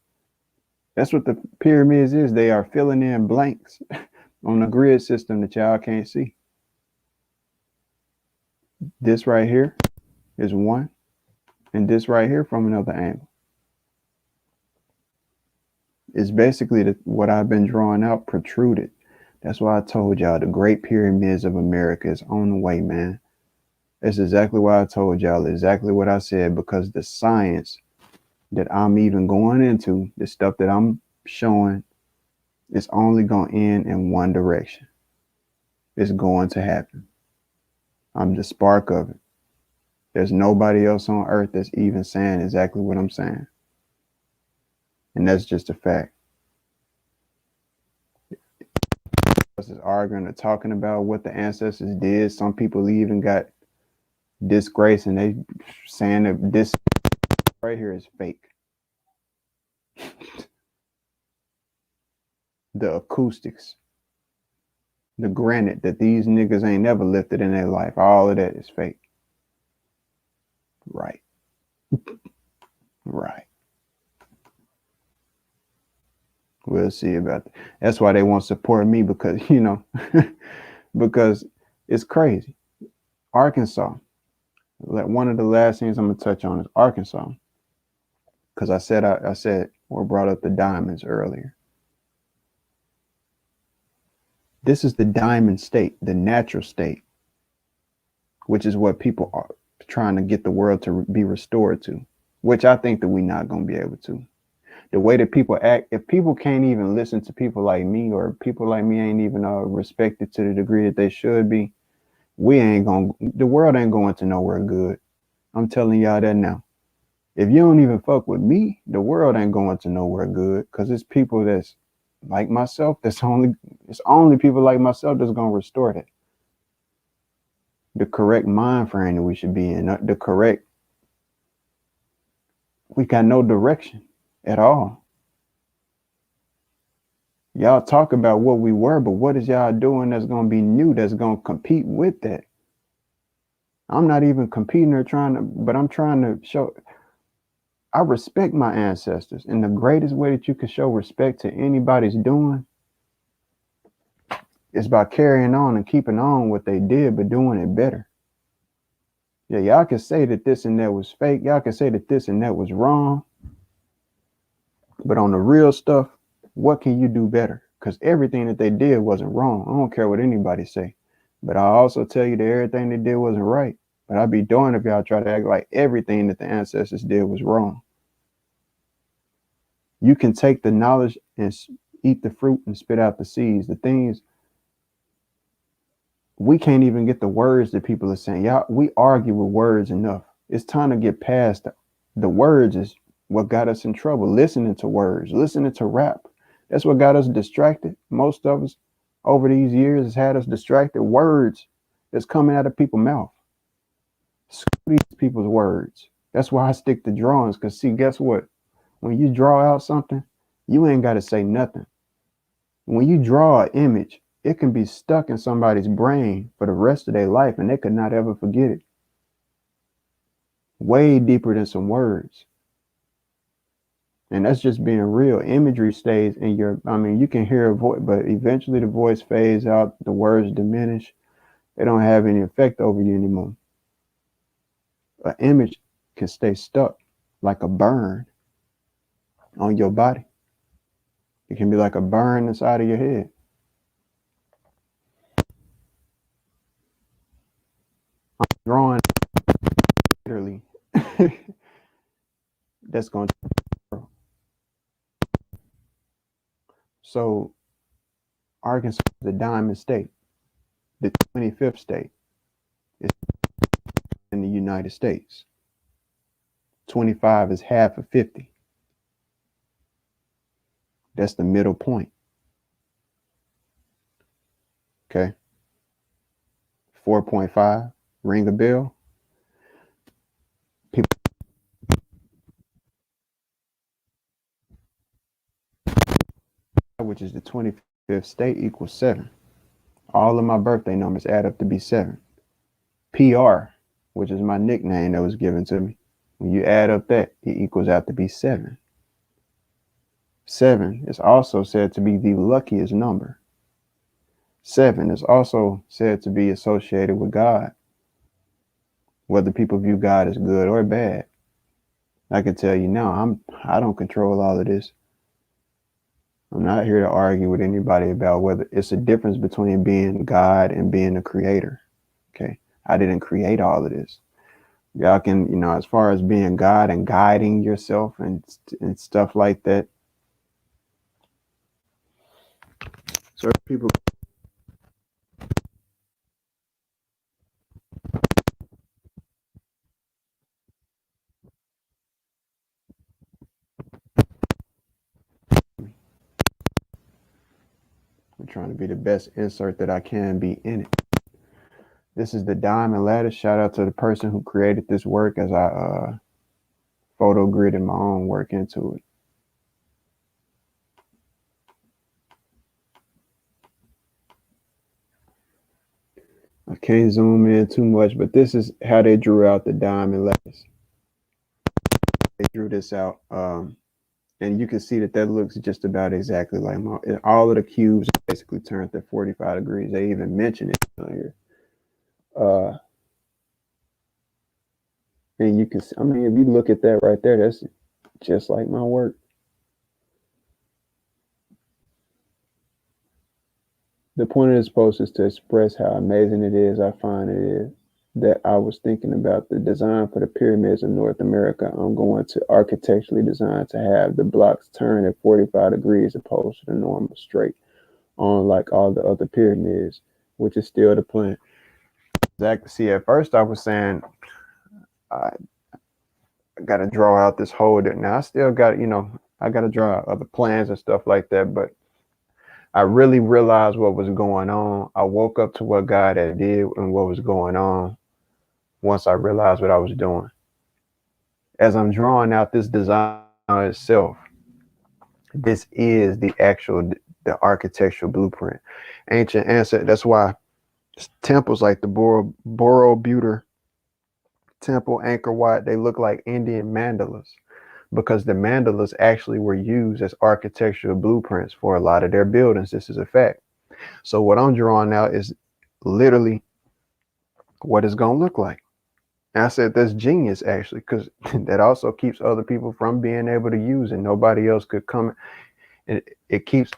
That's what the pyramids is. They are filling in blanks on a grid system that y'all can't see. This right here is one, and this right here from another angle. It's basically what I've been drawing out protruded. That's why I told y'all the Great Pyramids of America is on the way, man. That's exactly why I told y'all exactly what I said, because the science that I'm even going into, the stuff that I'm showing, is only going to end in one direction. It's going to happen. I'm the spark of it. There's nobody else on earth that's even saying exactly what I'm saying. And that's just a fact. Us is arguing or talking about what the ancestors did. Some people even got disgrace and they saying that this right here is fake. The acoustics, the granite that these niggas ain't never lifted in their life, all of that is fake. Right. Right. We'll see about that. That's why they won't support me because, because it's crazy. Arkansas, like one of the last things I'm gonna touch on is Arkansas, because I said or brought up the diamonds earlier. This is the diamond state, the natural state, which is what people are trying to get the world to be restored to, which I think that we're not gonna be able to. The way that people act, if people can't even listen to people like me, or people like me ain't even respected to the degree that they should be, the world ain't going to nowhere good. I'm telling y'all that now. If you don't even fuck with me, the world ain't going to nowhere good, because it's people that's like myself. It's only people like myself that's gonna restore that. The correct mind frame that we should be in. The correct. We got no direction at all. Y'all talk about what we were, but what is y'all doing that's gonna be new? That's gonna compete with that? I'm not even competing or trying to, but I'm trying to show. I respect my ancestors, and the greatest way that you can show respect to anybody's doing is by carrying on and keeping on what they did, but doing it better. Yeah, y'all can say that this and that was fake. Y'all can say that this and that was wrong. But on the real stuff, what can you do better? Because everything that they did wasn't wrong. I don't care what anybody say. But I also tell you that everything they did wasn't right. But I'd be darned if y'all try to act like everything that the ancestors did was wrong. You can take the knowledge and eat the fruit and spit out the seeds. The things we can't even get the words that people are saying. Y'all, we argue with words enough. It's time to get past the words is what got us in trouble. Listening to words, listening to rap. That's what got us distracted. Most of us over these years has had us distracted. Words that's coming out of people's mouth. Screw these people's words. That's why I stick to drawings. Cause see, guess what? When you draw out something, you ain't got to say nothing. When you draw an image, it can be stuck in somebody's brain for the rest of their life and they could not ever forget it. Way deeper than some words. And that's just being real. Imagery stays in you can hear a voice, but eventually the voice fades out, the words diminish. They don't have any effect over you anymore. An image can stay stuck like a burn on your body. It can be like a burn inside of your head. Drawing literally that's going to. So Arkansas is the diamond state. The 25th state is in the United States. 25 is half of 50. That's the middle point. Okay. 4.5, ring a bell. People, which is the 25th state, equals 7. All of my birthday numbers add up to be 7. PR, which is my nickname that was given to me, when you add up that, it equals out to be 7. 7 is also said to be the luckiest number. 7 is also said to be associated with God, whether people view God as good or bad. I can tell you now, I don't control all of this. I'm not here to argue with anybody about whether it's a difference between being God and being a creator. Okay. I didn't create all of this. Y'all can, as far as being God and guiding yourself and stuff like that. Certain people are trying to be the best insert that I can be in it. This is the diamond ladder. Shout out to the person who created this work as I photo gridded my own work into it. I can't zoom in too much, but this is how they drew out the diamond letters. drew this out, and you can see that that looks just about exactly like my. All of the cubes basically turned at 45 degrees. They even mention it here. Uh, and you can, I mean, if you look at that right there, that's just like my work. The point of this post is to express how amazing it is. I find it is that I was thinking about the design for the pyramids of North America. I'm going to architecturally design to have the blocks turn at 45 degrees opposed to the normal straight on like all the other pyramids, which is still the plan. Exactly. See, at first I was saying I got to draw out this whole. Now I still got, I got to draw other plans and stuff like that, but I really realized what was going on. I woke up to what God had did and what was going on once I realized what I was doing. As I'm drawing out this design itself, this is the architectural blueprint. Ancient ancestor. That's why temples like the Borobudur Temple, Angkor Wat, they look like Indian mandalas because the mandalas actually were used as architectural blueprints for a lot of their buildings. This is a fact. So what I'm drawing out is literally what it's going to look like. And I said that's genius actually, because that also keeps other people from being able to use it. Nobody else could come. And it keeps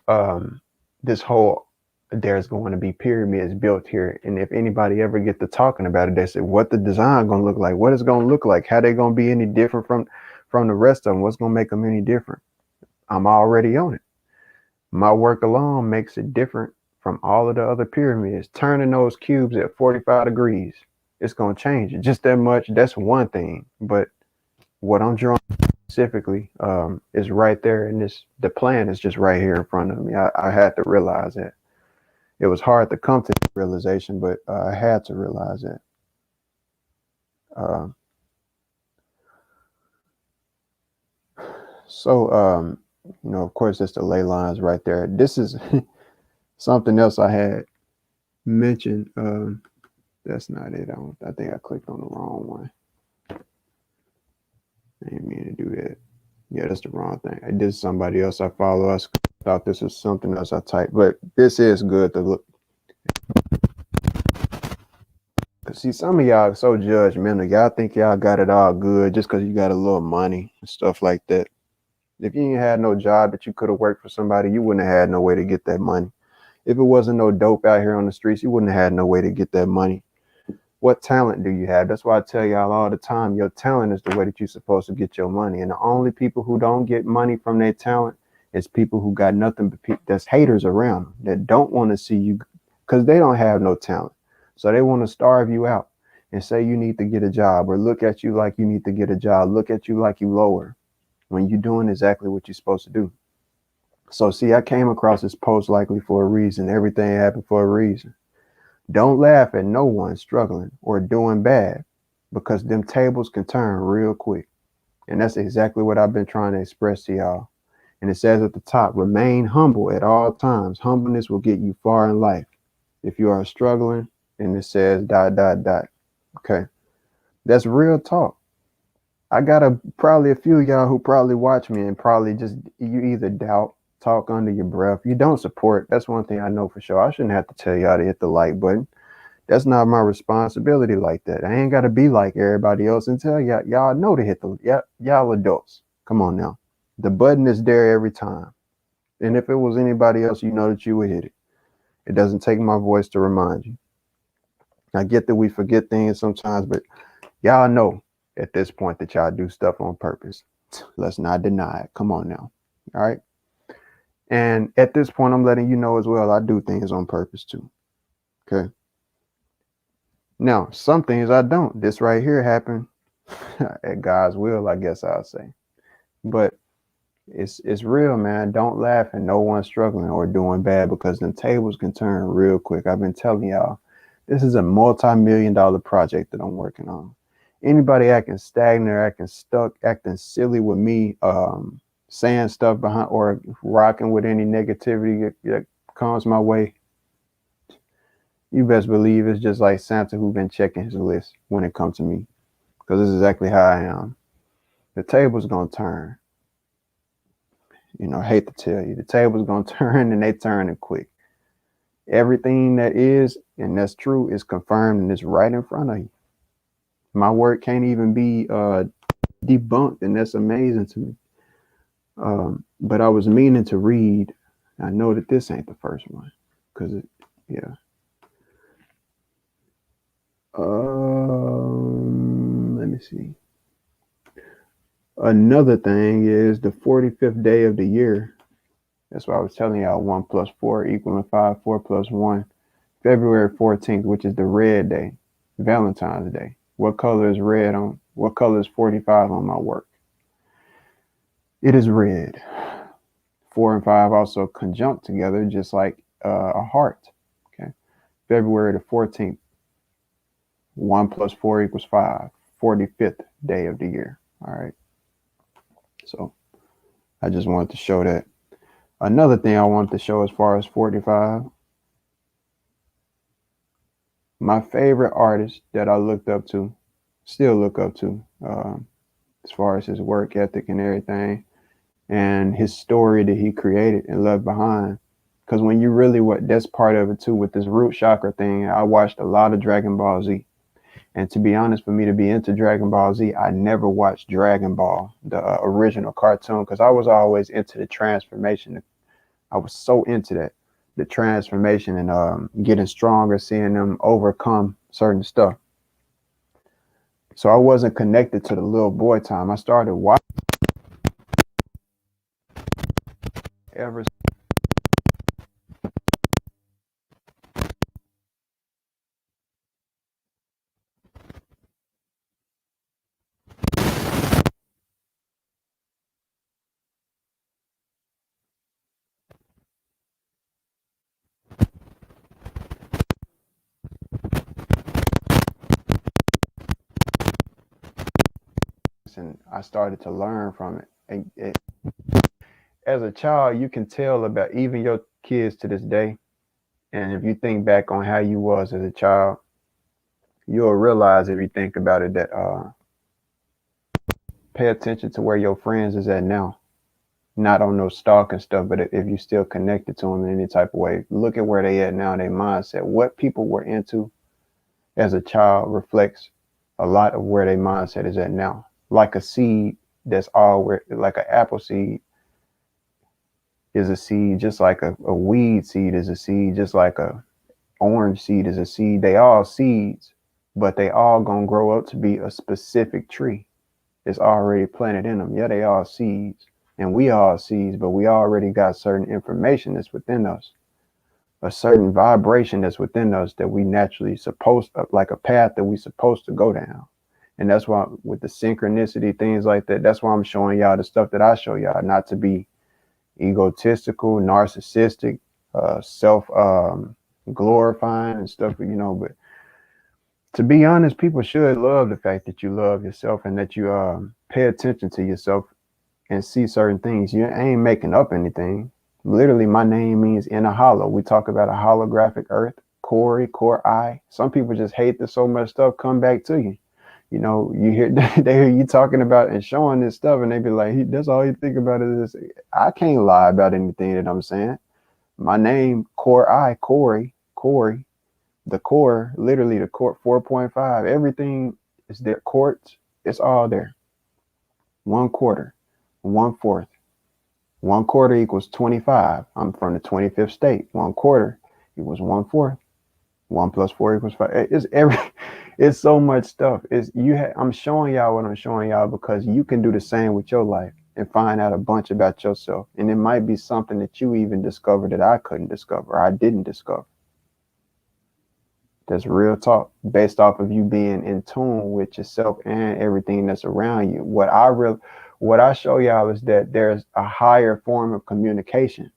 this whole there's going to be pyramids built here. And if anybody ever get to talking about it, they say what the design going to look like, what it's going to look like, how they going to be any different from the rest of them, what's going to make them any different. I'm already on it. My work alone makes it different from all of the other pyramids. Turning those cubes at 45 degrees, it's going to change it just that much. That's one thing. But what I'm drawing specifically is right there. And the plan is just right here in front of me. I had to realize that. It was hard to come to that realization, but I had to realize that. Uh, of course, it's the ley lines right there. This is something else I had mentioned. That's not it. I think I clicked on the wrong one. I didn't mean to do that. Yeah, that's the wrong thing. I did somebody else I follow. I thought this was something else I typed, but this is good to look. See, some of y'all are so judgmental. Y'all think y'all got it all good just because you got a little money and stuff like that. If you ain't had no job that you could have worked for somebody, you wouldn't have had no way to get that money. If it wasn't no dope out here on the streets, you wouldn't have had no way to get that money. What talent do you have? That's why I tell y'all all the time, your talent is the way that you're supposed to get your money. And the only people who don't get money from their talent is people who got nothing but that's haters around them that don't want to see you because they don't have no talent. So they want to starve you out and say you need to get a job or look at you like you need to get a job, look at you like you lower when you're doing exactly what you're supposed to do. So see, I came across this post likely for a reason. Everything happened for a reason. Don't laugh at no one struggling or doing bad because them tables can turn real quick. And that's exactly what I've been trying to express to y'all. And it says at the top, remain humble at all times. Humbleness will get you far in life. If you are struggling, and it says ... Okay. That's real talk. I got probably a few of y'all who probably watch me and probably just you either doubt, talk under your breath. You don't support. That's one thing I know for sure. I shouldn't have to tell y'all to hit the like button. That's not my responsibility like that. I ain't got to be like everybody else and tell y'all know to hit the y'all adults. Come on now. The button is there every time. And if it was anybody else, you know that you would hit it. It doesn't take my voice to remind you. I get that we forget things sometimes, but y'all know at this point that y'all do stuff on purpose. Let's not deny it. Come on now. All right. And at this point, I'm letting you know as well, I do things on purpose too. Okay. Now, some things I don't. This right here happened at God's will, I guess I'll say. But it's real, man. Don't laugh at no one struggling or doing bad because them tables can turn real quick. I've been telling y'all, this is a multi-million-dollar project that I'm working on. Anybody acting stagnant or acting stuck, acting silly with me, saying stuff behind or rocking with any negativity that comes my way, you best believe it's just like Santa who been checking his list when it comes to me, because this is exactly how I am. the table's gonna turn. I hate to tell you, the table's gonna turn, and they turning quick. Everything that is and that's true is confirmed and it's right in front of you. My work can't even be debunked, and that's amazing to me. But I was meaning to read. I know that this ain't the first one, because yeah. Let me see. Another thing is the 45th day of the year. That's why I was telling y'all 1 plus 4 equaling 5, 4 plus 1. February 14th, which is the red day, Valentine's Day. What color is red on? What color is 45 on my work? It is red. 4 and 5 also conjunct together, just like a heart. Okay. February the 14th. 1 plus 4 equals 5. 45th day of the year. All right. So I just wanted to show that. Another thing I wanted to show as far as 45, my favorite artist that I looked up to, still look up to, as far as his work ethic and everything, and his story that he created and left behind. Because when you really, that's part of it too, with this root chakra thing, I watched a lot of Dragon Ball Z. And to be honest, for me to be into Dragon Ball Z, I never watched Dragon Ball, the original cartoon, because I was always into the transformation. I was so into that, the transformation and getting stronger, seeing them overcome certain stuff. So I wasn't connected to the little boy time. I started watching ever and I started to learn from it. As a child, you can tell about even your kids to this day. And if you think back on how you was as a child, you'll realize if you think about it that pay attention to where your friends is at now. Not on no stalking stuff, but if you still connected to them in any type of way, look at where they at now, their mindset. What people were into as a child reflects a lot of where their mindset is at now. Like a seed that's like an apple seed is a seed, just like a weed seed is a seed, just like a orange seed is a seed. They all seeds, but they all gonna grow up to be a specific tree. It's already planted in them. Yeah, they all seeds, and we all seeds, but we already got certain information that's within us, a certain vibration that's within us that we naturally supposed, like a path that we supposed to go down. And that's why with the synchronicity, things like that, that's why I'm showing y'all the stuff that I show y'all, not to be egotistical, narcissistic, self glorifying and stuff, but to be honest, people should love the fact that you love yourself and that you pay attention to yourself and see certain things. You ain't making up anything. Literally, my name means in a hollow. We talk about a holographic earth, core I. Some people just hate that so much stuff come back to you. You hear they hear you talking about and showing this stuff, and they be like, "That's all you think about is this." I can't lie about anything that I'm saying. My name, Corey, the core, literally the core, 4.5. Everything is there. Quartz, it's all there. 1/4, 1/4. 1/4 equals 25. I'm from the 25th state. 1/4 equals 1/4. 1 plus 4 equals 5. It's so much stuff. I'm showing y'all what I'm showing y'all because you can do the same with your life and find out a bunch about yourself. And it might be something that you even discovered that I couldn't discover, or I didn't discover. That's real talk, based off of you being in tune with yourself and everything that's around you. What I show y'all is that there's a higher form of communication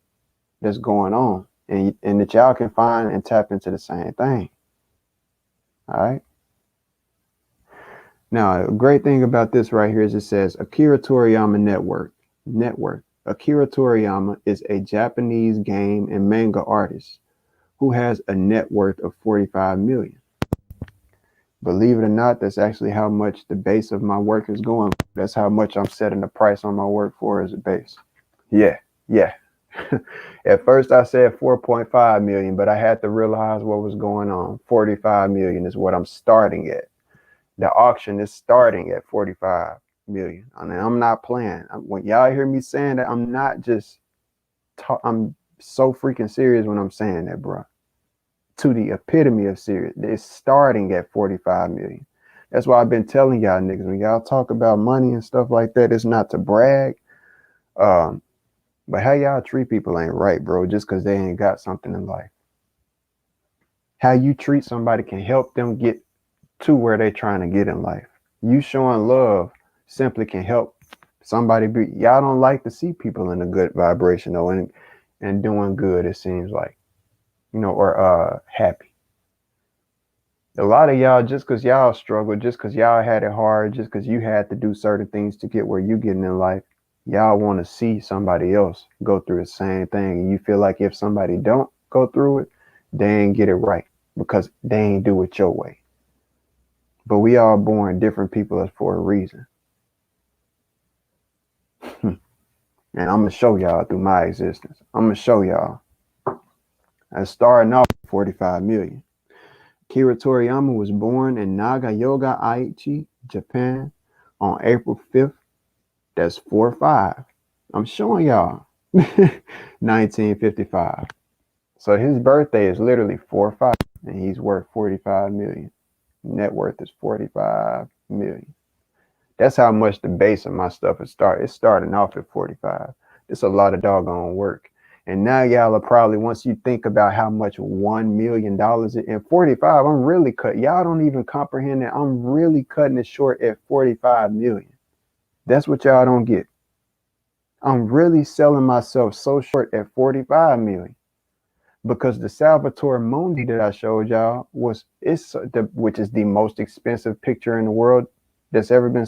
that's going on, and that y'all can find and tap into the same thing. All right. Now, a great thing about this right here is it says Akira Toriyama Network. Akira Toriyama is a Japanese game and manga artist who has a net worth of 45 million. Believe it or not, that's actually how much the base of my work is going. That's how much I'm setting the price on my work for as a base. Yeah, yeah. At first I said 4.5 million, but I had to realize what was going on. 45 million is what I'm starting at. The auction is starting at 45 million. I mean, I'm not playing. When y'all hear me saying that, I'm not just I'm so freaking serious when I'm saying that, bro. To the epitome of serious. It's starting at 45 million. That's why I've been telling y'all niggas, when y'all talk about money and stuff like that, it's not to brag. Um, but how y'all treat people ain't right, bro, just because they ain't got something in life. How you treat somebody can help them get to where they trying to get in life. You showing love simply can help somebody be. Y'all don't like to see people in a good vibration though, and doing good, it seems like, or happy. A lot of y'all, just because y'all struggle, just because y'all had it hard, just because you had to do certain things to get where you getting in life, y'all want to see somebody else go through the same thing. And you feel like if somebody don't go through it, they ain't get it right because they ain't do it your way. But we all born different people for a reason. And I'm going to show y'all through my existence. I'm going to show y'all. I starting off with 45 million. Kira Toriyama was born in Nagayoga, Aichi, Japan on April 5th. That's 4-5. I'm showing y'all. 1955. So his birthday is literally 4-5, and he's worth 45 million. Net worth is 45 million. That's how much the base of my stuff is starting. It's starting off at 45. It's a lot of doggone work. And now y'all are probably, once you think about how much $1 million is in 45, I'm really cut. Y'all don't even comprehend that I'm really cutting it short at 45 million. That's what y'all don't get. I'm really selling myself so short at 45 million. Because the Salvatore Mundi that I showed y'all which is the most expensive picture in the world that's ever been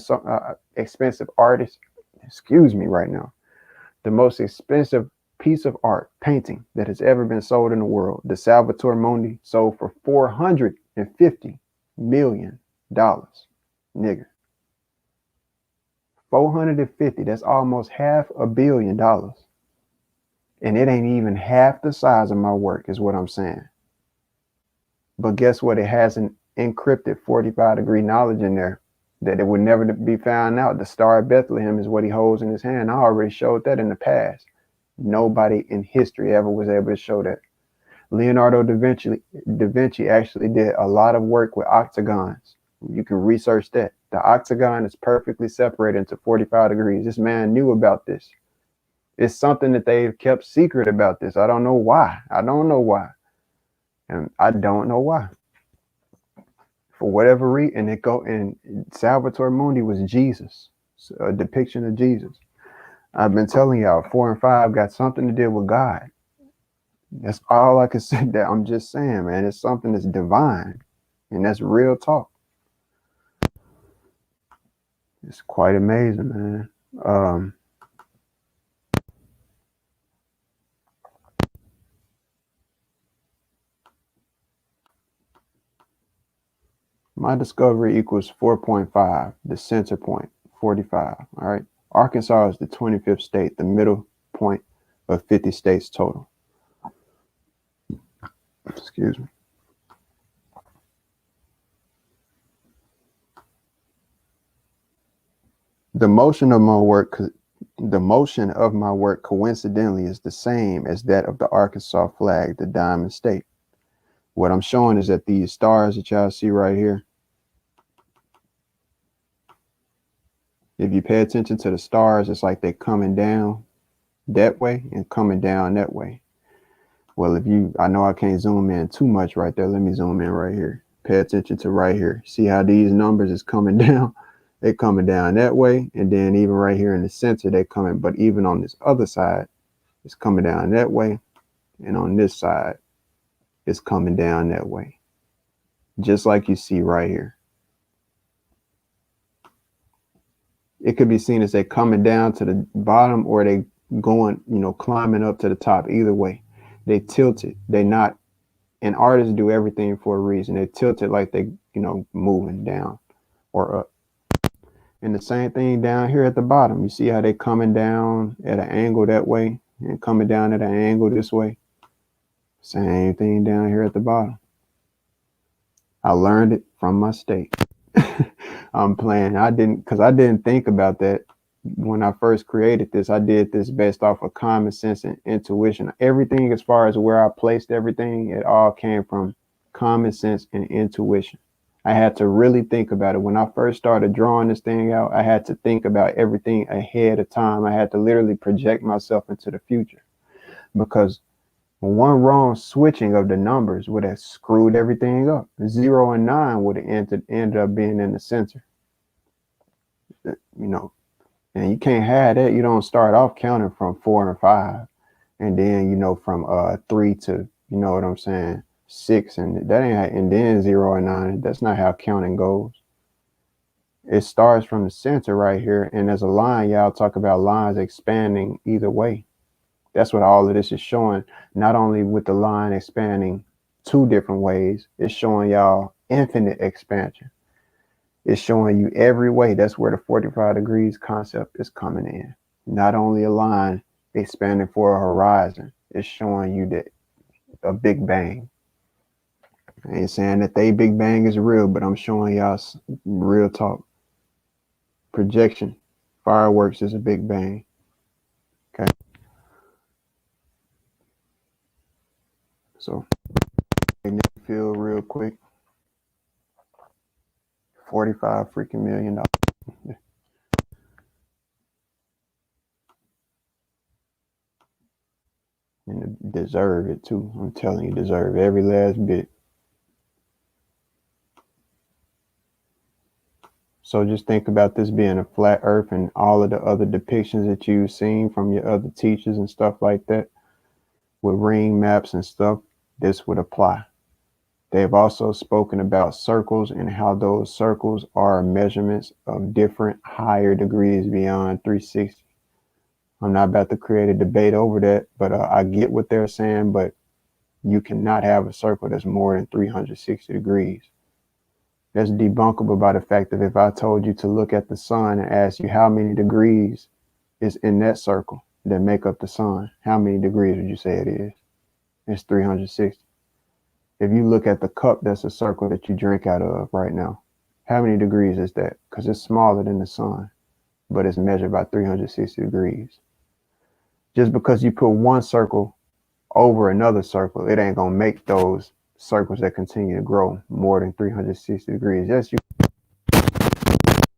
expensive artist. Excuse me right now. The most expensive piece of art painting that has ever been sold in the world. The Salvatore Mundi sold for $450 million. Nigga. 450. That's almost $500 million. And it ain't even half the size of my work, is what I'm saying. But guess what? It has an encrypted 45-degree knowledge in there that it would never be found out. The Star of Bethlehem is what he holds in his hand. I already showed that in the past. Nobody in history ever was able to show that. Leonardo da Vinci actually did a lot of work with octagons. You can research that. The octagon is perfectly separated into 45 degrees. This man knew about this. It's something that they've kept secret about this. I don't know why. And I don't know why. For whatever reason, and Salvatore Mundi was Jesus, a depiction of Jesus. I've been telling y'all, 4 and 5 got something to do with God. That's all I can say. That I'm just saying, man, it's something that's divine, and that's real talk. It's quite amazing, man. My discovery equals 4.5, the center point, 45. All right. Arkansas is the 25th state, the middle point of 50 states total. Excuse me. The motion of my work coincidentally is the same as that of the Arkansas flag, the Diamond State. What I'm showing is that these stars that y'all see right here, if you pay attention to the stars, it's like they're coming down that way and coming down that way. Well, I know I can't zoom in too much right there. Let me zoom in right here. Pay attention to right here. See how these numbers is coming down? They're coming down that way. And then even right here in the center, they're coming. But even on this other side, it's coming down that way. And on this side, it's coming down that way. Just like you see right here. It could be seen as they coming down to the bottom or they going, climbing up to the top. Either way, they tilted. They not, and artists do everything for a reason. They tilted like they moving down or up. And the same thing down here at the bottom. You see how they coming down at an angle that way and coming down at an angle this way? Same thing down here at the bottom. I learned it from my state. I'm playing. I didn't think about that when I first created this. I did this based off of common sense and intuition. Everything as far as where I placed everything, it all came from common sense and intuition. I had to really think about it. When I first started drawing this thing out, I had to think about everything ahead of time. I had to literally project myself into the future, because one wrong switching of the numbers would have screwed everything up. 0 and 9 would have ended up being in the center. And you can't have that. You don't start off counting from 4 and 5, and then from 3 to what I'm saying, 6, and that ain't and then 0 and 9. That's not how counting goes. It starts from the center right here, and there's a line. Y'all talk about lines expanding either way. That's what all of this is showing. Not only with the line expanding 2 different ways, it's showing y'all infinite expansion. It's showing you every way. That's where the 45 degrees concept is coming in. Not only a line expanding for a horizon, it's showing you that a big bang. I ain't saying that they big bang is real, but I'm showing y'all real talk. Projection. Fireworks is a big bang. Okay. So magnetic field real quick. 45 freaking million dollars. And deserve it too. I'm telling you, deserve every last bit. So just think about this being a flat earth, and all of the other depictions that you've seen from your other teachers and stuff like that with ring maps and stuff, this would apply. They've also spoken about circles and how those circles are measurements of different higher degrees beyond 360. I'm not about to create a debate over that, but I get what they're saying, but you cannot have a circle that's more than 360 degrees. That's debunkable by the fact that if I told you to look at the sun and ask you how many degrees is in that circle that make up the sun, how many degrees would you say it is? It's 360. If you look at the cup that's a circle that you drink out of right now, how many degrees is that? Because it's smaller than the sun, but it's measured by 360 degrees. Just because you put one circle over another circle, it ain't gonna make those circles that continue to grow more than 360 degrees. Yes, you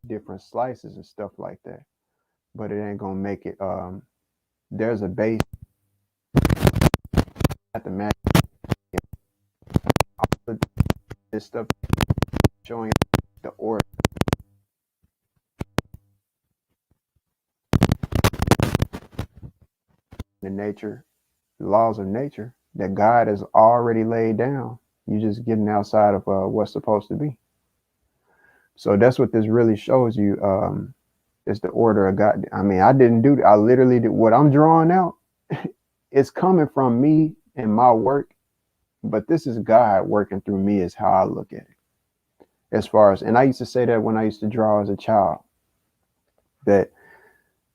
different slices and stuff like that, but it ain't gonna make it. There's a base at the math. This stuff showing the order, the nature, the laws of nature that God has already laid down. You're just getting outside of what's supposed to be. So that's what this really shows you. Is the order of God. I mean, I didn't do that. I literally did what I'm drawing out. It's coming from me and my work, but this is God working through me is how I look at it. As far as, and I used to say that when I used to draw as a child, that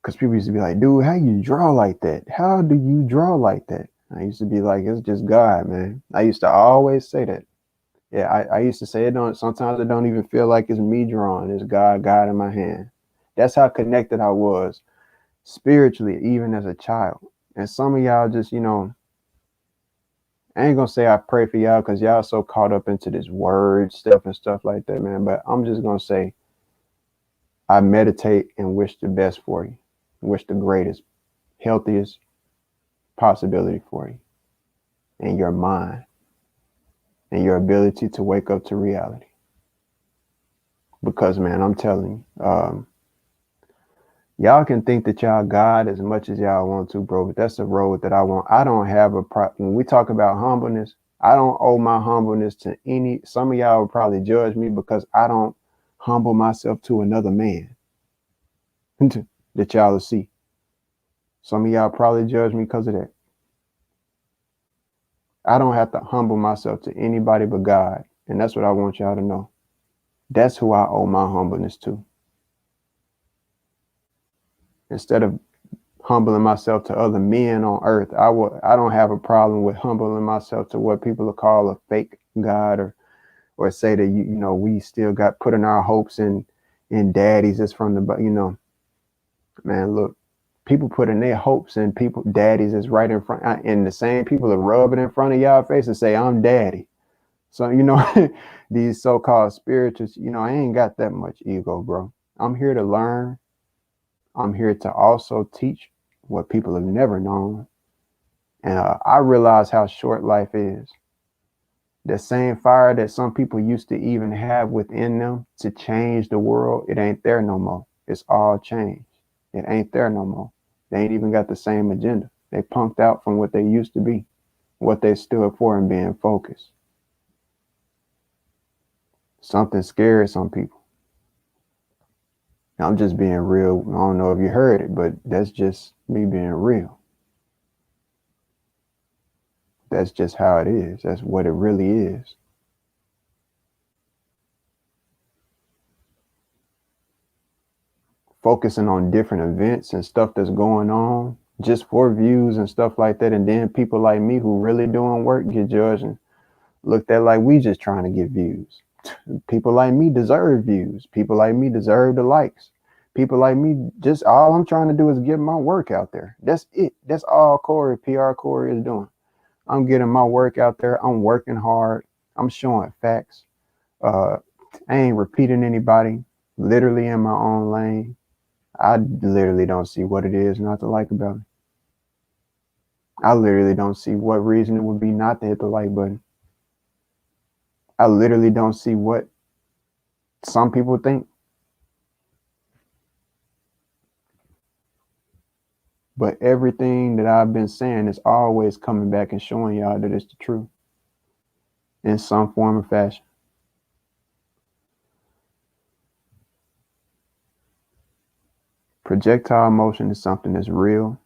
because people used to be like, dude, how you draw like that? How do you draw like that? I used to be like, it's just God, man. I used to always say that. Yeah, I used to say it don't, sometimes it don't even feel like it's me drawing. It's God in my hand. That's how connected I was spiritually, even as a child. And some of y'all just, I ain't gonna say I pray for y'all because y'all so caught up into this word stuff and stuff like that, man. But I'm just gonna say I meditate and wish the best for you. Wish the greatest, healthiest possibility for you and your mind and your ability to wake up to reality. Because, man, I'm telling you, y'all can think that y'all God as much as y'all want to, bro, but that's the road that I want. I don't have when we talk about humbleness, I don't owe my humbleness to any. Some of y'all would probably judge me because I don't humble myself to another man that y'all will see. Some of y'all probably judge me because of that. I don't have to humble myself to anybody but God. And that's what I want y'all to know. That's who I owe my humbleness to. Instead of humbling myself to other men on earth, I don't have a problem with humbling myself to what people will call a fake God, or say that we still got putting our hopes in daddies that's from the. Man, look, people putting their hopes in people daddies is right in front, and the same people are rubbing in front of y'all face and say I'm daddy. So these so-called spirituals, I ain't got that much ego, bro. I'm here to learn. I'm here to also teach what people have never known. And I realize how short life is. The same fire that some people used to even have within them to change the world, it ain't there no more. It's all changed. It ain't there no more. They ain't even got the same agenda. They punked out from what they used to be, what they stood for, and being focused. Something scared some people. I'm just being real. I don't know if you heard it, but that's just me being real. That's just how it is. That's what it really is. Focusing on different events and stuff that's going on just for views and stuff like that. And then people like me who really doing work get judged and looked at like we just trying to get views. People like me deserve views. People like me deserve the likes. People like me, just all I'm trying to do is get my work out there. That's it. That's all PR Corey is doing. I'm getting my work out there. I'm working hard. I'm showing facts. Uh, I ain't repeating anybody. Literally in my own lane. I literally don't see what it is not to like about it. I literally don't see what reason it would be not to hit the like button. I literally don't see what some people think. But everything that I've been saying is always coming back and showing y'all that it's the truth in some form or fashion. Projectile motion is something that's real.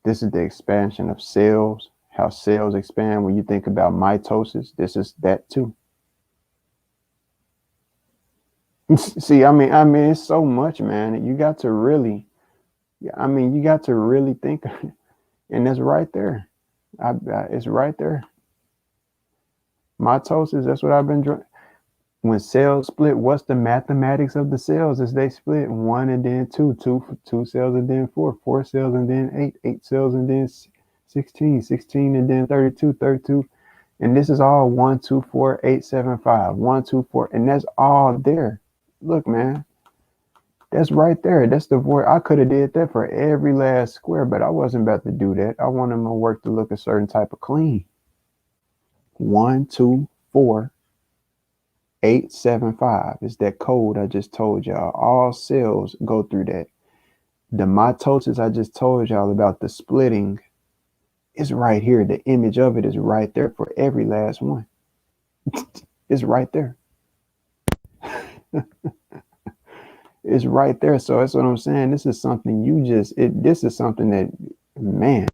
This is the expansion of cells, how cells expand. When you think about mitosis, this is that too. See, I mean, it's so much, man. You got to really, you got to really think, and it's right there. It's right there. Mitosis. That's what I've been doing. When cells split, what's the mathematics of the cells? Is they split one and then two cells and then four cells and then eight cells and then 16 and then 32, and this is all 1, 2, 4, 8, 7, 5, 1, 2, 4, and that's all there. Look, man, that's right there. That's the void. I could have did that for every last square, but I wasn't about to do that. I wanted my work to look a certain type of clean. 1, 2, 4, 8, 7, 5 is that code I just told y'all. All cells go through that. The mitosis I just told y'all about, the splitting, is right here. The image of it is right there for every last one. It's right there. It's right there. So that's what I'm saying. This is something this is something that, man,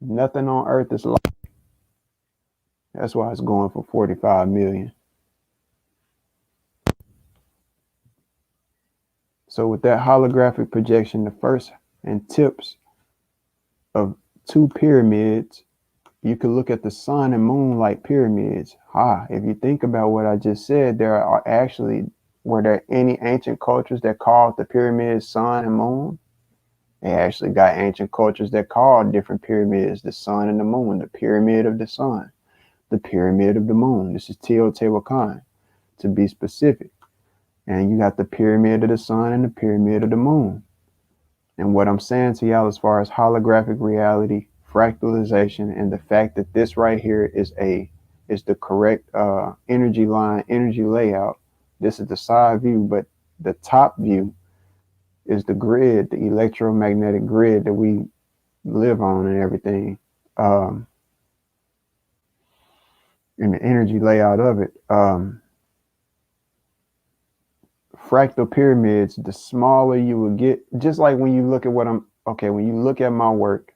nothing on earth is like. That's why it's going for 45 million. So with that holographic projection, the first and tips of two pyramids, you could look at the sun and moon like pyramids. If you think about what I just said, were there any ancient cultures that called the pyramids sun and moon? They actually got ancient cultures that called different pyramids the sun and the moon, the pyramid of the sun, the pyramid of the moon. This is Teotihuacan, to be specific. And you got the pyramid of the sun and the pyramid of the moon. And what I'm saying to y'all as far as holographic reality, fractalization, and the fact that this right here is the correct energy line, energy layout. This is the side view, but the top view is the grid, the electromagnetic grid that we live on and everything. And the energy layout of it. Fractal pyramids, the smaller you will get, just like when you look at when you look at my work,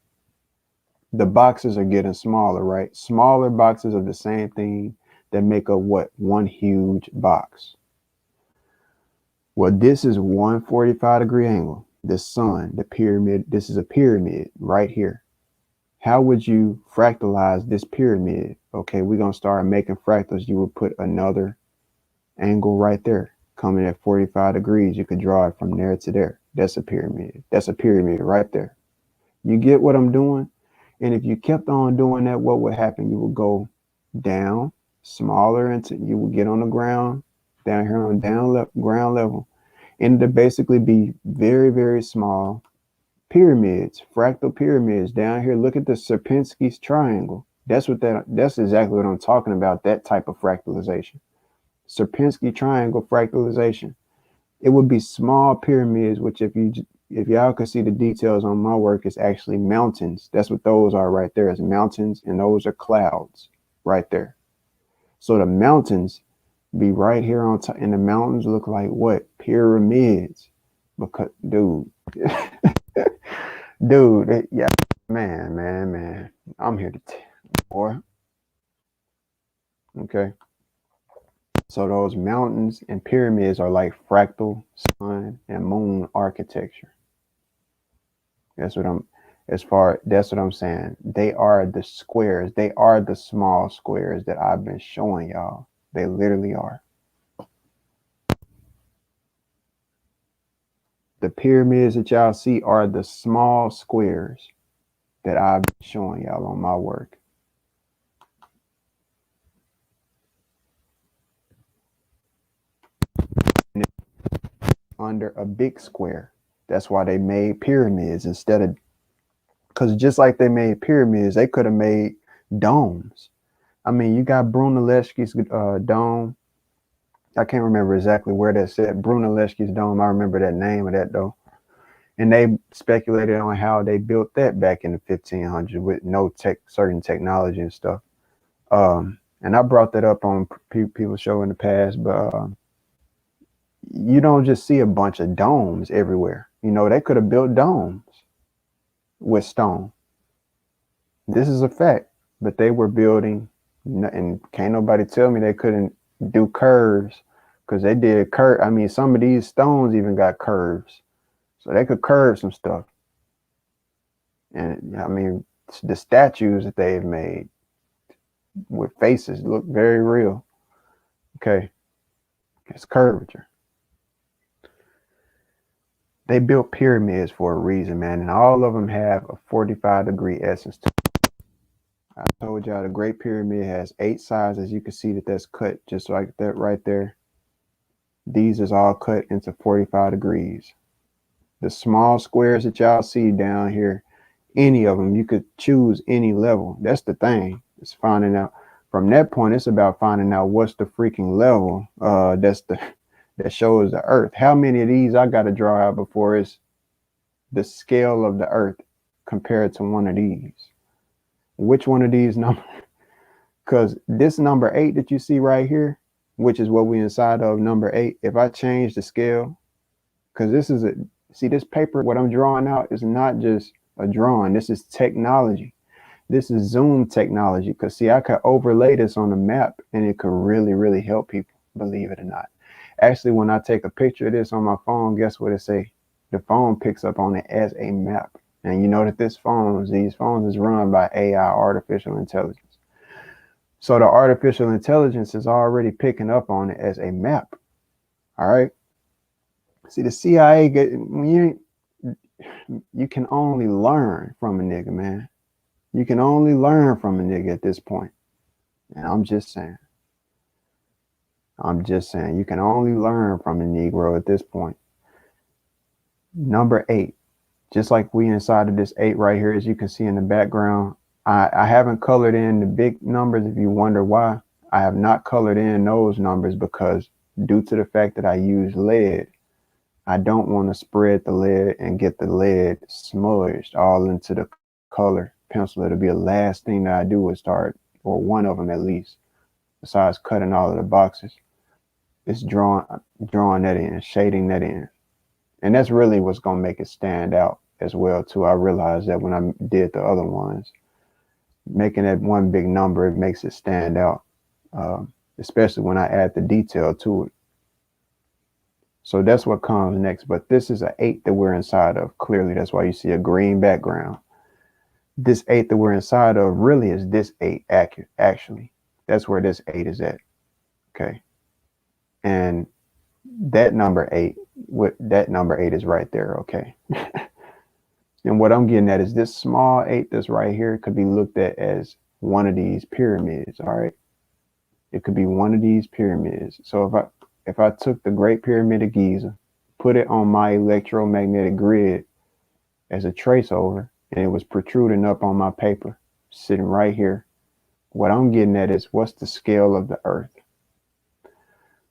the boxes are getting smaller, right? Smaller boxes of the same thing. that make up what? One huge box. Well, this is 145-degree angle. The sun, the pyramid, this is a pyramid right here. How would you fractalize this pyramid? Okay, we're going to start making fractals. You would put another angle right there coming at 45 degrees. You could draw it from there to there. That's a pyramid. That's a pyramid right there. You get what I'm doing? And if you kept on doing that, what would happen? You would go down smaller until you would get on the ground, down here on ground level, and to basically be very, very small pyramids, fractal pyramids down here. Look at the Sierpinski's triangle. That's exactly what I'm talking about, that type of fractalization. Sierpinski triangle fractalization. It would be small pyramids, which if y'all could see the details on my work, it's actually mountains. That's what those are right there, is mountains, and those are clouds right there. So the mountains be right here on top, and the mountains look like what? Pyramids. Because, dude, dude, yeah, man, I'm here to tell you, boy. Okay. So those mountains and pyramids are like fractal sun and moon architecture. That's what I'm saying. They are the squares. They are the small squares that I've been showing y'all. They literally are. The pyramids that y'all see are the small squares that I've been showing y'all on my work. Under a big square. That's why they made pyramids instead of, because just like they made pyramids, they could have made domes. I mean, you got Brunelleschi's dome. I can't remember exactly where that's at. Brunelleschi's dome. I remember that name of that though. And they speculated on how they built that back in the 1500s with no certain technology and stuff. And I brought that up on people's show in the past, but you don't just see a bunch of domes everywhere. You know, they could have built domes with stone. This is a fact. But they were building, and can't nobody tell me they couldn't do curves, because they did curve. I mean, some of these stones even got curves, so they could curve some stuff. And I mean, the statues that they've made with faces look very real. Okay, it's curvature. They built pyramids for a reason, man, and all of them have a 45-degree essence to it. I told y'all the Great Pyramid has 8 sides. As you can see, that's cut just like that right there. These is all cut into 45 degrees. The small squares that y'all see down here, any of them, you could choose any level. That's the thing. It's finding out. From that point, it's about finding out what's the freaking level that shows the earth. How many of these I got to draw out before it's the scale of the earth compared to one of these? Which one of these numbers? Because this number 8 that you see right here, which is what we inside of, number 8, if I change the scale, because this paper, what I'm drawing out is not just a drawing. This is technology. This is zoom technology. Because see, I could overlay this on a map and it could really, really help people, believe it or not. Actually, when I take a picture of this on my phone, guess what it say? The phone picks up on it as a map. And you know that these phones is run by AI, artificial intelligence. So the artificial intelligence is already picking up on it as a map. All right. See, the CIA, you can only learn from a nigga, man. You can only learn from a nigga at this point. And I'm just saying, you can only learn from a Negro at this point. Number 8, just like we inside of this 8 right here, as you can see in the background, I haven't colored in the big numbers. If you wonder why, I have not colored in those numbers because due to the fact that I use lead, I don't want to spread the lead and get the lead smudged all into the color pencil. It'll be the last thing that I do is start, or one of them at least, besides cutting all of the boxes. It's drawing that in, shading that in. And that's really what's going to make it stand out as well, too. I realized that when I did the other ones, making that one big number, it makes it stand out. especially when I add the detail to it. So that's what comes next. But this is an 8 that we're inside of. Clearly, that's why you see a green background. This 8 that we're inside of really is this 8 accurate, actually. That's where this 8 is at. Okay. And that number 8, that number 8 is right there. Okay. And what I'm getting at is this small 8 that's right here could be looked at as one of these pyramids. All right. It could be one of these pyramids. So if I took the Great Pyramid of Giza, put it on my electromagnetic grid as a trace over, and it was protruding up on my paper, sitting right here, what I'm getting at is what's the scale of the Earth?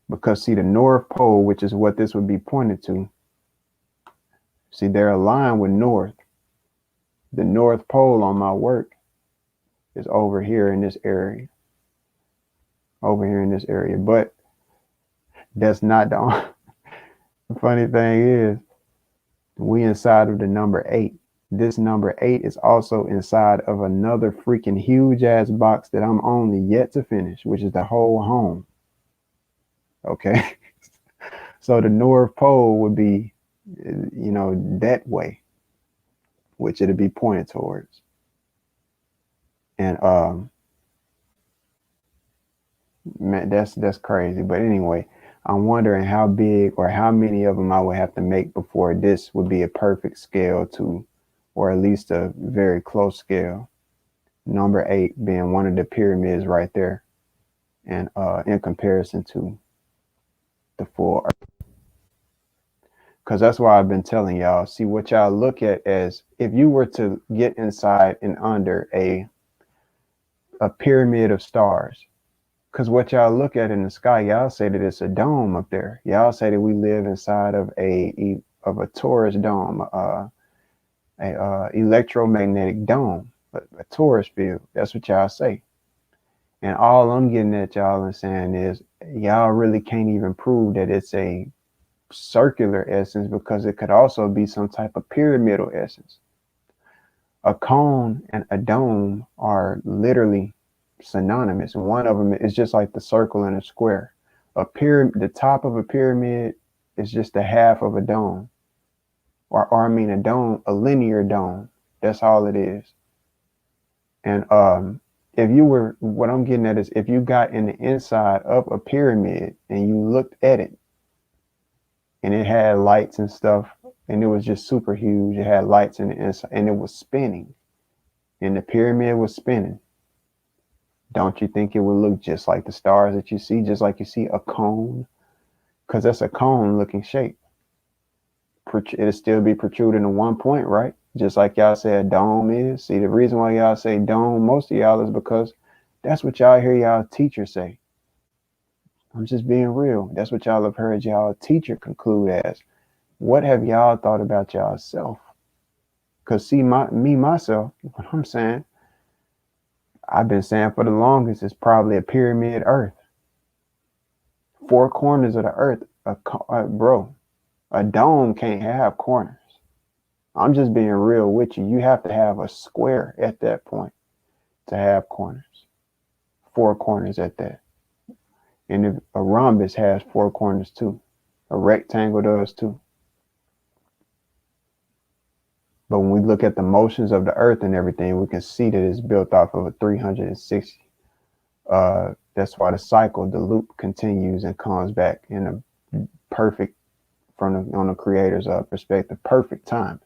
Because see, the North Pole, which is what this would be pointed to, see, they're aligned with North. The North Pole on my work is over here in this area. Over here in this area. But that's not the only. The funny thing is, we inside of the number 8. This number 8 is also inside of another freaking huge ass box that I'm only yet to finish, which is the whole home. Okay. So the North Pole would be, that way, which it'd be pointed towards. And man, that's crazy. But anyway, I'm wondering how big or how many of them I would have to make before this would be a perfect scale to, or at least a very close scale. Number 8 being one of the pyramids right there, and in comparison to the full Earth. Because that's why I've been telling y'all, see what y'all look at as if you were to get inside and under a pyramid of stars. Because what y'all look at in the sky, y'all say that it's a dome up there. Y'all say that we live inside of a torus dome, a electromagnetic dome, a torus field. That's what y'all say. And all I'm getting at y'all and saying is y'all really can't even prove that it's a circular essence, because it could also be some type of pyramidal essence. A cone and a dome are literally synonymous. One of them is just like the circle and a square. The top of a pyramid is just a half of a dome, or I mean a dome, a linear dome. That's all it is. And what I'm getting at is if you got in the inside of a pyramid and you looked at it, and it had lights and stuff, and it was just super huge. It had lights in the inside, and it was spinning, and the pyramid was spinning. Don't you think it would look just like the stars that you see, just like you see a cone? Because that's a cone looking shape. It'll still be protruding to one point, right? Just like y'all say a dome is. See, the reason why y'all say dome, most of y'all, is because that's what y'all hear y'all teacher say. I'm just being real. That's what y'all have heard y'all teacher conclude as. What have y'all thought about y'all self? Because see, myself, what I'm saying, I've been saying for the longest, it's probably a pyramid Earth. 4 corners of the Earth, bro. A dome can't have corners. I'm just being real with you. You have to have a square at that point to have corners. 4 corners at that. And if a rhombus has 4 corners too. A rectangle does too. But when we look at the motions of the Earth and everything, we can see that it's built off of a 360. That's why the loop continues and comes back in a perfect, on the creator's perspective, perfect time.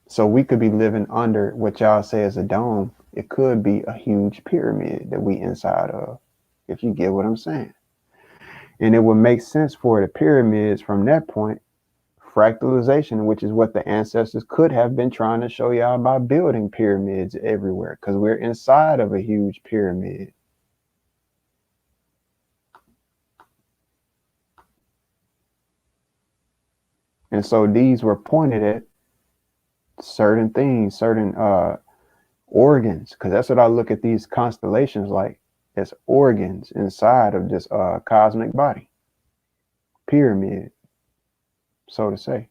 So we could be living under what y'all say is a dome. It could be a huge pyramid that we inside of, if you get what I'm saying. And it would make sense for the pyramids from that point. Fractalization, which is what the ancestors could have been trying to show y'all by building pyramids everywhere, because we're inside of a huge pyramid. And so these were pointed at certain things, certain organs, because that's what I look at these constellations like, as organs inside of this cosmic body, pyramid, so to say,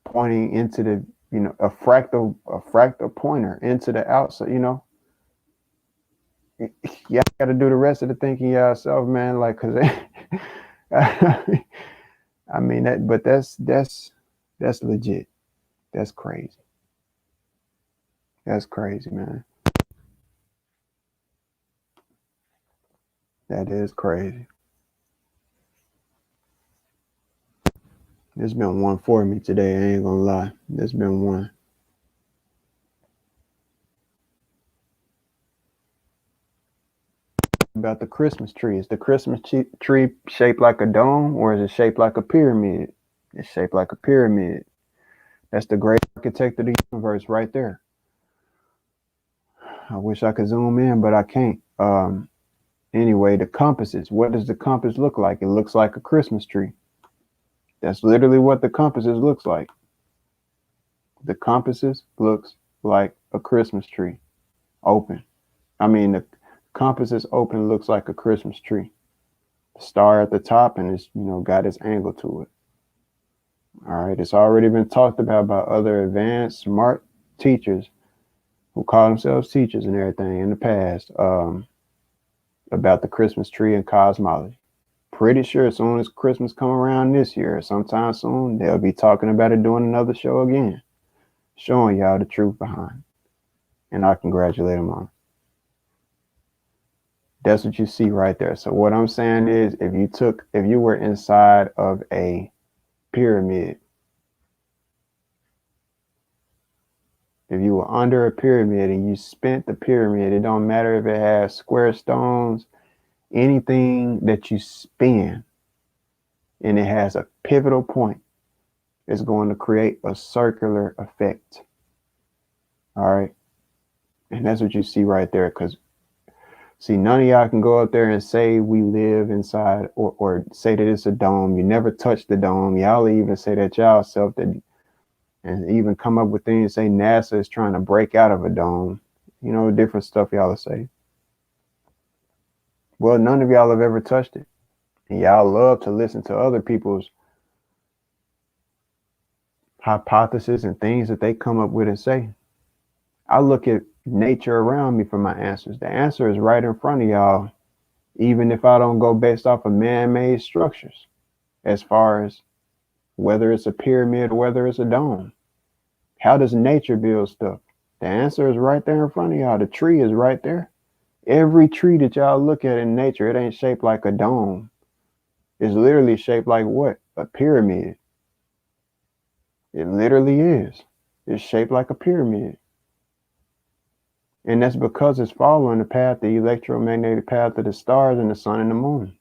pointing into the a fractal pointer into the outside. Y'all got to do the rest of the thinking yourself, man. Like, cause I mean that, but that's legit. That's crazy. That's crazy, man. That is crazy. There's been one for me today. I ain't gonna lie. There's been one. About the Christmas tree. Is the Christmas tree shaped like a dome or is it shaped like a pyramid? It's shaped like a pyramid. That's the great architect of the universe right there. I wish I could zoom in, but I can't. Anyway, the compasses. What does the compass look like? It looks like a Christmas tree. That's literally what the compasses looks like. The compasses looks like a Christmas tree. Open. I mean, the compass is open, looks like a Christmas tree. The star at the top, and it's got its angle to it. All right, it's already been talked about by other advanced, smart teachers who call themselves teachers and everything in the past about the Christmas tree and cosmology. Pretty sure as soon as Christmas come around this year, sometime soon, they'll be talking about it, doing another show again, showing y'all the truth behind it. And I congratulate them on it. That's what you see right there. So what I'm saying is, if you were inside of a pyramid, if you were under a pyramid and you spent the pyramid, it don't matter if it has square stones, anything that you spin and it has a pivotal point, it's going to create a circular effect. All right. And that's what you see right there. Because see, none of y'all can go up there and say we live inside or say that it's a dome. You never touch the dome. Y'all even say that y'all self that, and even come up with things, say NASA is trying to break out of a dome. Different stuff y'all say. Well, none of y'all have ever touched it. And y'all love to listen to other people's hypotheses and things that they come up with and say. I look at nature around me for my answers. The answer is right in front of y'all, even if I don't go based off of man-made structures, as far as whether it's a pyramid or whether it's a dome. How does nature build stuff? The answer is right there in front of y'all. The tree is right there. Every tree that y'all look at in nature, it ain't shaped like a dome. It's literally shaped like what? A pyramid. It literally is. It's shaped like a pyramid. And that's because it's following the path, the electromagnetic path of the stars and the sun and the moon.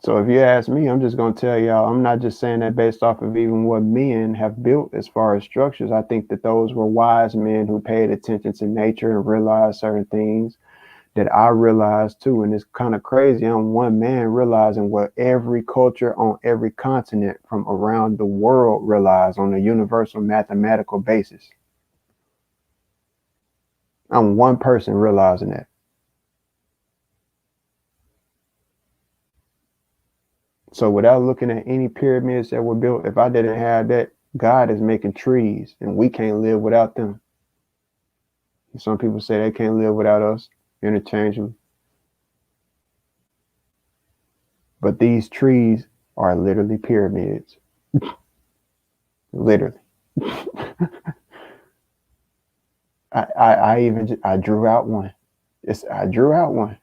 So if you ask me, I'm just going to tell y'all, I'm not just saying that based off of even what men have built as far as structures. I think that those were wise men who paid attention to nature and realized certain things that I realized too. And it's kind of crazy. I'm one man realizing what every culture on every continent from around the world realized on a universal mathematical basis. I'm one person realizing that. So without looking at any pyramids that were built, if I didn't have that, God is making trees and we can't live without them. Some people say they can't live without us, interchangeably. But these trees are literally pyramids. Literally. I drew out one. I drew out one.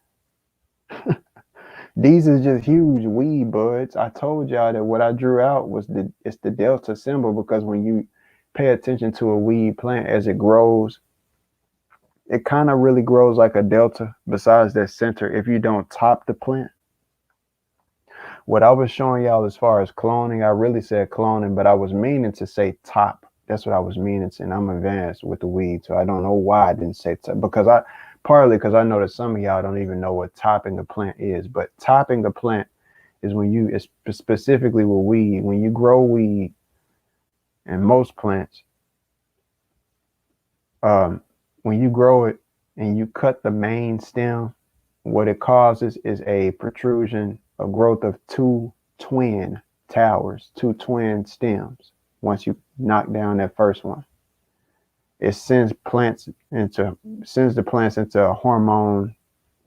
These is just huge weed buds. I told y'all that what I drew out was it's the delta symbol, because when you pay attention to a weed plant as it grows, it kind of really grows like a delta besides that center if you don't top the plant. What I was showing y'all as far as cloning, I really said cloning, but I was meaning to say top. That's what I was meaning to, and I'm advanced with the weed, so I don't know why I didn't say top, partly because I know that some of y'all don't even know what topping a plant is. But topping a plant is when you, specifically with weed, when you grow weed and most plants, when you grow it and you cut the main stem, what it causes is a protrusion, a growth of two twin towers, two twin stems. once you knock down that first one. It sends the plants into a hormone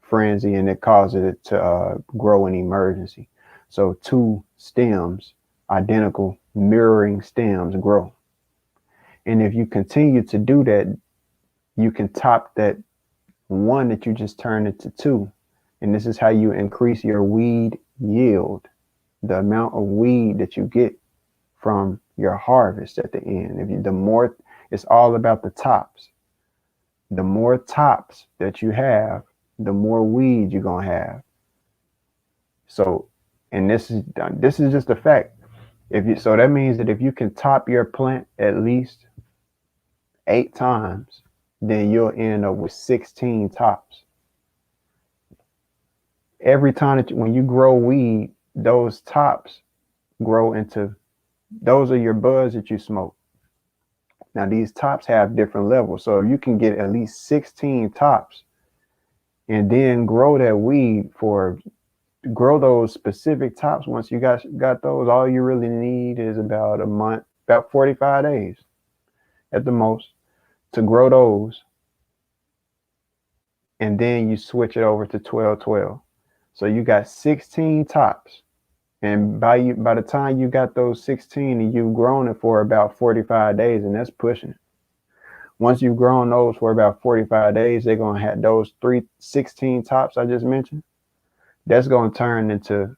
frenzy, and it causes it to grow in emergency. So two stems, identical mirroring stems, grow. And if you continue to do that, you can top that one that you just turned into two. And this is how you increase your weed yield, the amount of weed that you get from your harvest at the end. The more, it's all about the tops. The more tops that you have, the more weed you're gonna have. So, and this is just a fact. So that means that if you can top your plant at least 8 times, then you'll end up with 16 tops. Every time when you grow weed, those tops grow into, those are your buds that you smoke. Now these tops have different levels. So if you can get at least 16 tops and then grow that weed grow those specific tops. Once you got those, all you really need is about a month, about 45 days at the most to grow those. And then you switch it over to 12-12. So you got 16 tops. And by the time you got those 16, and you've grown it for about 45 days, and that's pushing it. Once you've grown those for about 45 days, they're going to have those 16 tops I just mentioned. That's going to turn into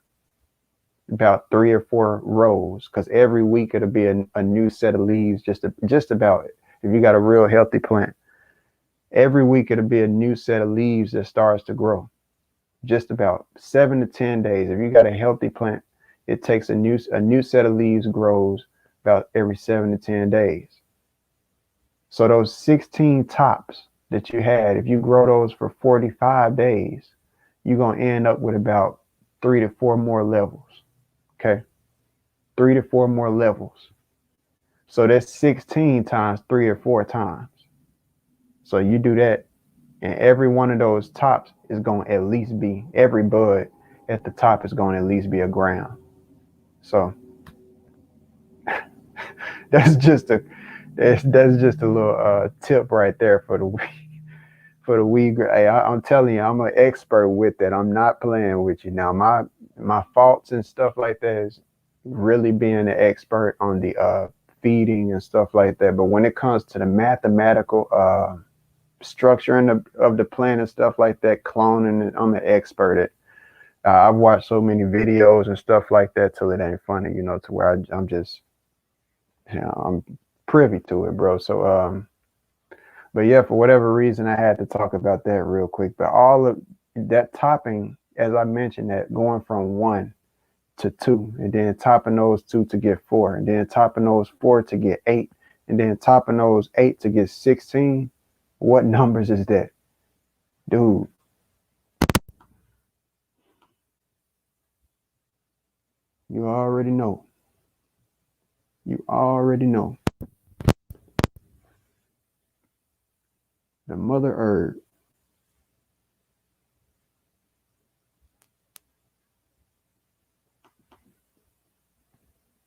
about 3 or 4 rows, because every week it'll be a new set of leaves, just about it. If you got a real healthy plant, every week it'll be a new set of leaves that starts to grow. Just about 7 to 10 days. If you got a healthy plant, it takes a new set of leaves grows about every 7 to 10 days. So those 16 tops that you had, if you grow those for 45 days, you're going to end up with about 3 to 4 more levels. Okay. 3 to 4 more levels. So that's 16 times 3 or 4 times. So you do that, and every one of those tops is going to at least be, every bud at the top is going to at least be a gram. So that's just a little tip right there for the weed. Hey, I'm telling you, I'm an expert with that. I'm not playing with you. Now my faults and stuff like that is really being an expert on the feeding and stuff like that. But when it comes to the mathematical structuring of the plant and stuff like that, cloning, I'm an expert at. I've watched so many videos and stuff like that till it ain't funny, to where I'm just, I'm privy to it, bro. So, but yeah, for whatever reason, I had to talk about that real quick. But all of that topping, as I mentioned, that going from 1 to 2, and then topping those 2 to get 4, and then topping those 4 to get 8, and then topping those 8 to get 16. What numbers is that, dude? You already know. You already know. The mother herb.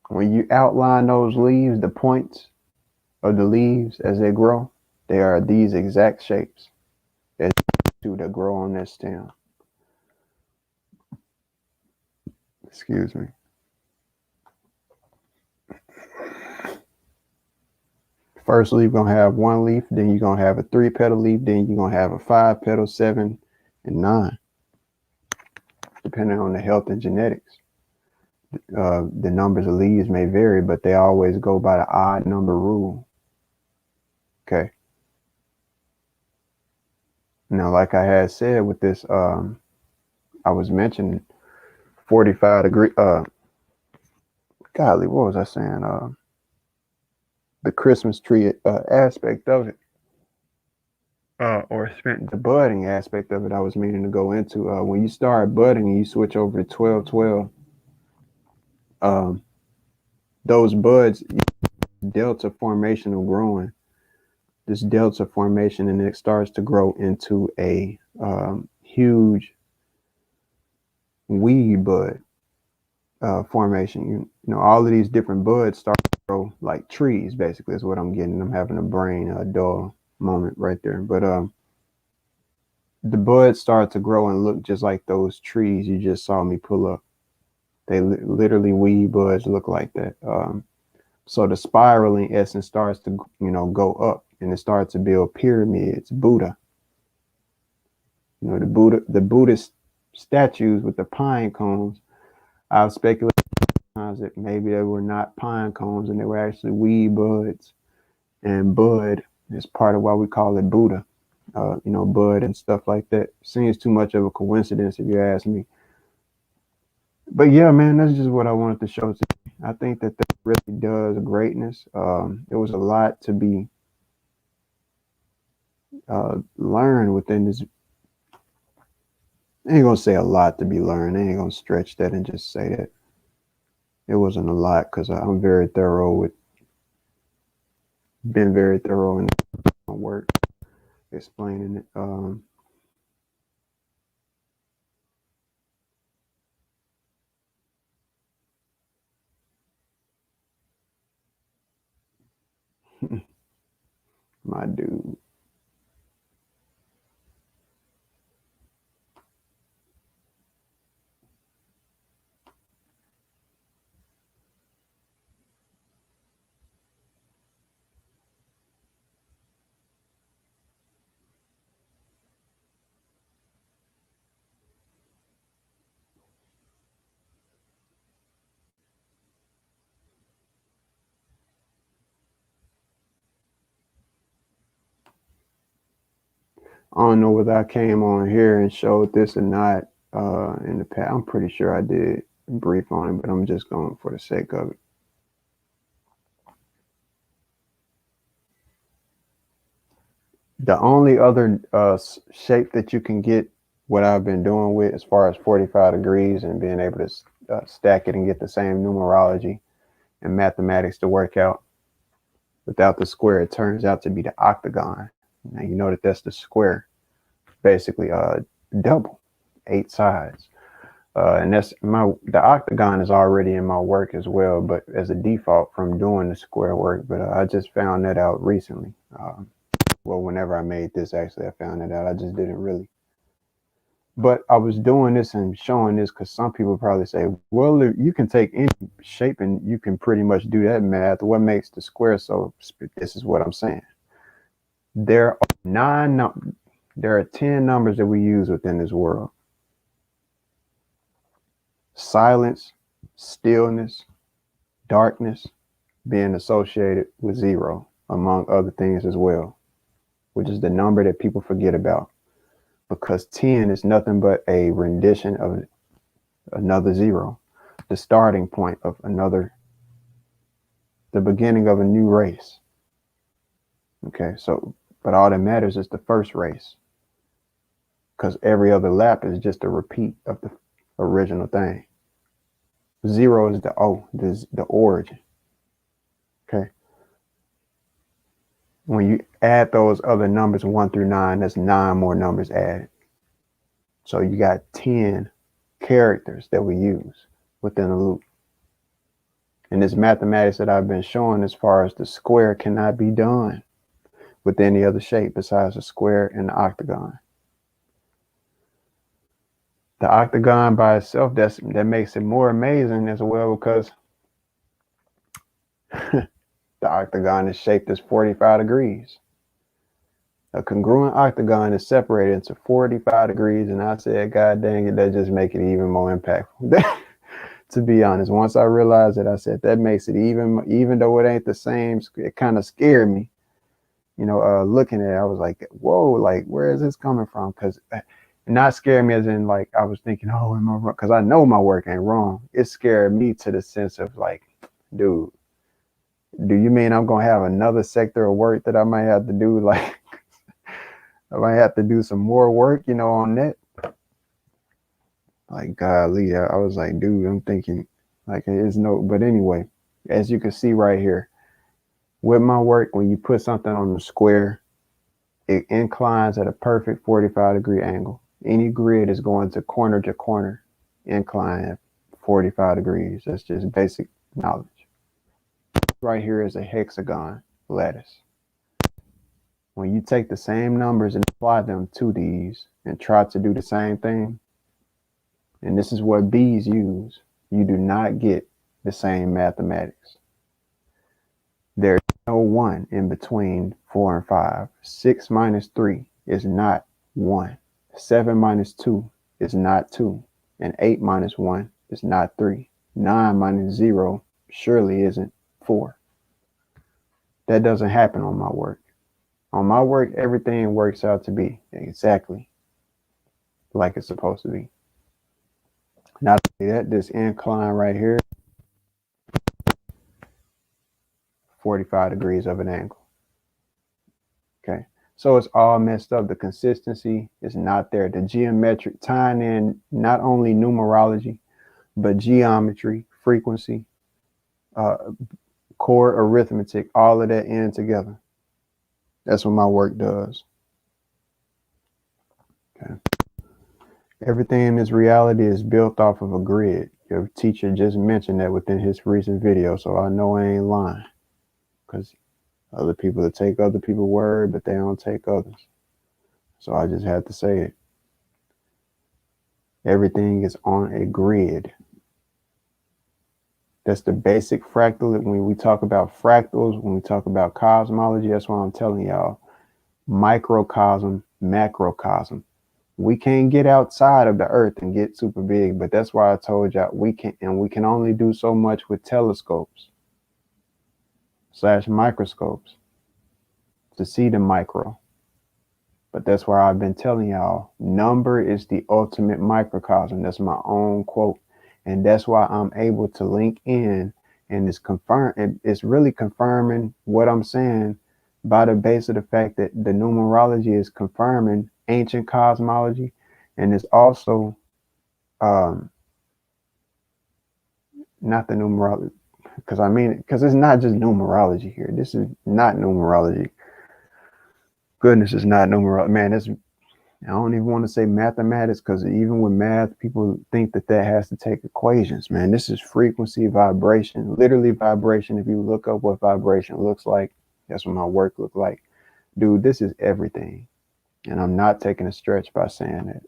When you outline those leaves, the points of the leaves as they grow, they are these exact shapes that grow on that stem. Excuse me. First leaf gonna have 1 leaf, then you're gonna have a 3-petal leaf, then you're gonna have a 5-petal, 7, and 9, depending on the health and genetics. The numbers of leaves may vary, but they always go by the odd number rule. Okay. Now, like I had said with this, I was mentioning 45 degree. Golly, what was I saying? The Christmas tree aspect of it, or the budding aspect of it. I was meaning to go into when you start budding and you switch over to 12-12. Those buds, delta formation of growing. This delta formation, and it starts to grow into a huge weed bud formation. You know, all of these different buds start grow like trees. Basically, is what I'm getting. I'm having a brain dull moment right there. But the buds start to grow and look just like those trees you just saw me pull up. They literally weed buds look like that. So the spiraling essence starts to go up, and it starts to build pyramids. Buddha, the Buddhist statues with the pine cones. I've speculated times that maybe they were not pine cones and they were actually weed buds. And bud is part of why we call it Buddha. Bud and stuff like that. Seems too much of a coincidence if you ask me. But yeah, man, that's just what I wanted to show today. I think that really does greatness. It was a lot to be learned within this. I ain't gonna say a lot to be learned. I ain't gonna stretch that and just say that it wasn't a lot because I'm very thorough with, been very thorough in my work explaining it. My dude. I don't know whether I came on here and showed this or not in the past. I'm pretty sure I did brief on it, but I'm just going for the sake of it. The only other shape that you can get what I've been doing with as far as 45 degrees and being able to stack it and get the same numerology and mathematics to work out without the square, it turns out to be the octagon. Now you know that that's the square, basically double, 8 sides. And that's the octagon is already in my work as well, but as a default from doing the square work. But I just found that out recently. Well, whenever I made this, actually, I found it out. I just didn't really. But I was doing this and showing this because some people probably say, well, you can take any shape and you can pretty much do that math. What makes the square so? This is what I'm saying. There are there are 10 numbers that we use within this world. Silence, stillness, darkness being associated with 0, among other things as well, which is the number that people forget about, because 10 is nothing but a rendition of another 0, the starting point of the beginning of a new race. Okay, so, but all that matters is the first race, because every other lap is just a repeat of the original thing. 0 is the origin. Okay. When you add those other numbers 1 through 9, that's 9 more numbers added. So you got 10 characters that we use within a loop. And this mathematics that I've been showing as far as the square cannot be done with any other shape besides the square and the octagon. The octagon by itself, that makes it more amazing as well, because the octagon is shaped as 45 degrees. A congruent octagon is separated into 45 degrees, and I said, God dang it, that just make it even more impactful. To be honest, once I realized it, I said that makes it even though it ain't the same, it kind of scared me. Looking at it, I was like, whoa, like, where is this coming from? Because not scared me as in like I was thinking, oh, am I wrong? Because I know my work ain't wrong. It scared me to the sense of like, dude, do you mean I'm gonna have another sector of work that I might have to do? Like, I might have to do some more work, on that. Like, golly, I was like, dude, I'm thinking, like, it's no. But anyway, as you can see right here, with my work, when you put something on the square, it inclines at a perfect 45-degree angle. Any grid is going to corner, incline at 45 degrees. That's just basic knowledge. right here is a hexagon lattice. When you take the same numbers and apply them to these and try to do the same thing, and this is what bees use, you do not get the same mathematics. There's no 1 in between 4 and 5. 6 minus 3 is not 1. 7 minus 2 is not 2. And 8 minus 1 is not 3. 9 minus 0 surely isn't 4. That doesn't happen on my work. On my work, everything works out to be exactly like it's supposed to be. Not only that, this incline right here, 45 degrees of an angle. Okay. So it's all messed up. The consistency is not there. The geometric, tying in not only numerology, but geometry, frequency, chord arithmetic, all of that in together. That's what my work does. Okay. Everything in this reality is built off of a grid. Your teacher just mentioned that within his recent video, so I know I ain't lying. Because other people that take other people's word, but they don't take others. So I just had to say it. Everything is on a grid. That's the basic fractal. When we talk about fractals, when we talk about cosmology, that's why I'm telling y'all. Microcosm, macrocosm. We can't get outside of the earth and get super big, but that's why I told y'all we can only do so much with telescopes / microscopes to see the micro. But that's why I've been telling y'all, number is the ultimate microcosm. That's my own quote. And that's why I'm able to link in, and it's really confirming what I'm saying by the base of the fact that the numerology is confirming ancient cosmology, and it's also not the numerology, because it's not just numerology here. This is not numerology. Goodness, it's not numerology, man. I don't even want to say mathematics, because even with math, people think that has to take equations, man. This is frequency, vibration, literally vibration. If you look up what vibration looks like, that's what my work looked like. Dude, this is everything. And I'm not taking a stretch by saying that.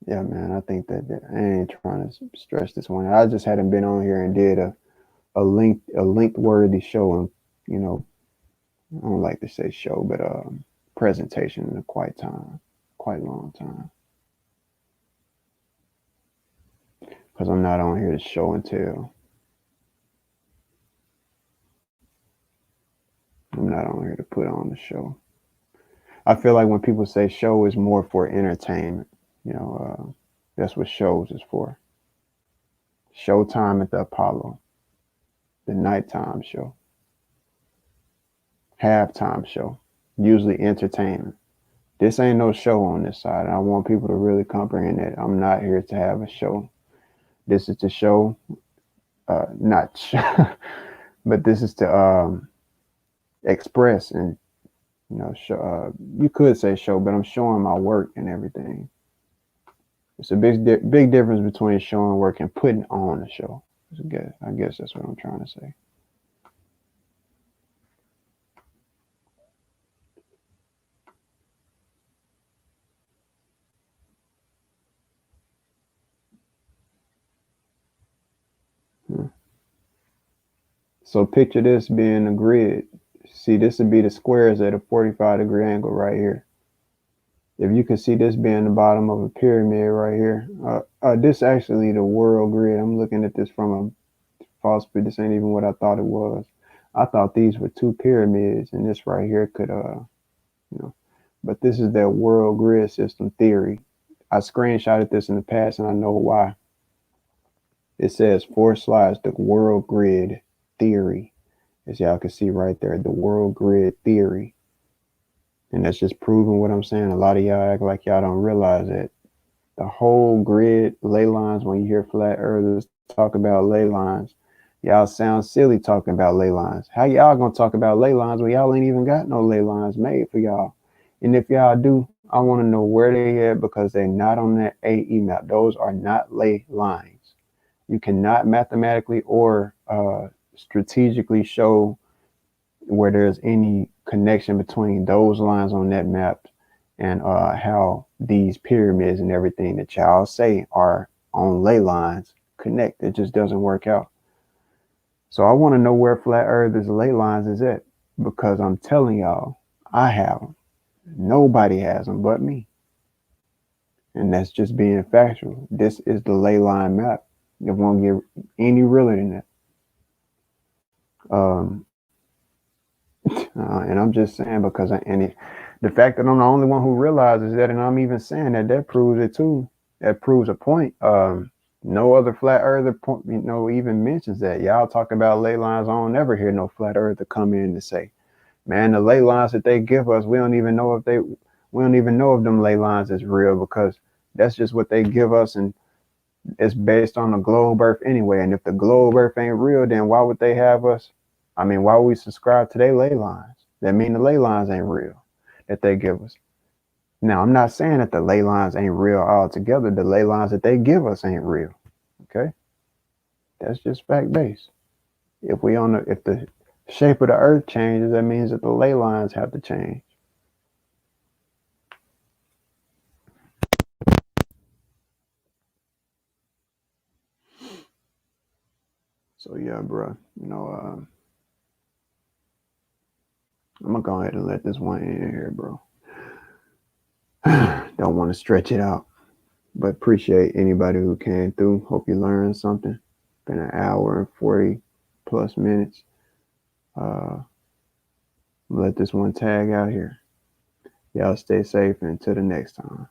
Yeah, man, I think that I ain't trying to stretch this one. I just hadn't been on here and did a linked worthy show, and I don't like to say show, but presentation in a quite long time, because I'm not on here to show and tell. I'm not on here to put on the show. I feel like when people say show is more for entertainment, that's what shows is for. Showtime at the Apollo, the nighttime show, halftime show, usually entertainment. This ain't no show on this side. And I want people to really comprehend that I'm not here to have a show. This is to show, not show, but this is to express and show. You could say show, but I'm showing my work and everything. It's a big difference between showing work and putting on a show. I guess that's what I'm trying to say. So picture this being a grid. See, this would be the squares at a 45-degree angle right here. If you can see this being the bottom of a pyramid right here. This actually the world grid. I'm looking at this from a false, but this ain't even what I thought it was. I thought these were two pyramids, and this right here could, but this is their world grid system theory. I screenshotted this in the past, and I know why. It says / the world grid theory. As y'all can see right there, the world grid theory. And that's just proving what I'm saying. A lot of y'all act like y'all don't realize that the whole grid ley lines, when you hear flat earthers talk about ley lines, y'all sound silly talking about ley lines. How y'all gonna talk about ley lines when y'all ain't even got no ley lines made for y'all? And if y'all do, I want to know where they at because they're not on that AE map. Those are not ley lines. You cannot mathematically or strategically show where there's any connection between those lines on that map and how these pyramids and everything that y'all say are on ley lines connect. It just doesn't work out. So I want to know where flat earthers ley lines is at because I'm telling y'all, I have them. Nobody has them but me. And that's just being factual. This is the ley line map. It won't get any realer than that. Um, and I'm just saying because the fact that I'm the only one who realizes that, and I'm even saying that, that proves it too. That proves a point. No other flat earther point, even mentions that. Y'all talk about ley lines. I don't ever hear no flat earther come in and say, "Man, the ley lines that they give us, we don't even know if them ley lines is real because that's just what they give us, and it's based on the globe Earth anyway. And if the globe Earth ain't real, then why would they have us? I mean, why would we subscribe to their ley lines? That mean the ley lines ain't real that they give us. Now, I'm not saying that the ley lines ain't real altogether. The ley lines that they give us ain't real. Okay, that's just fact based. If the shape of the Earth changes, that means that the ley lines have to change. So yeah, bro. I'm gonna go ahead and let this one in here, bro. Don't want to stretch it out. But appreciate anybody who came through. Hope you learned something. Been an hour and 40 plus minutes. Uh, let this one tag out here. Y'all stay safe and until the next time.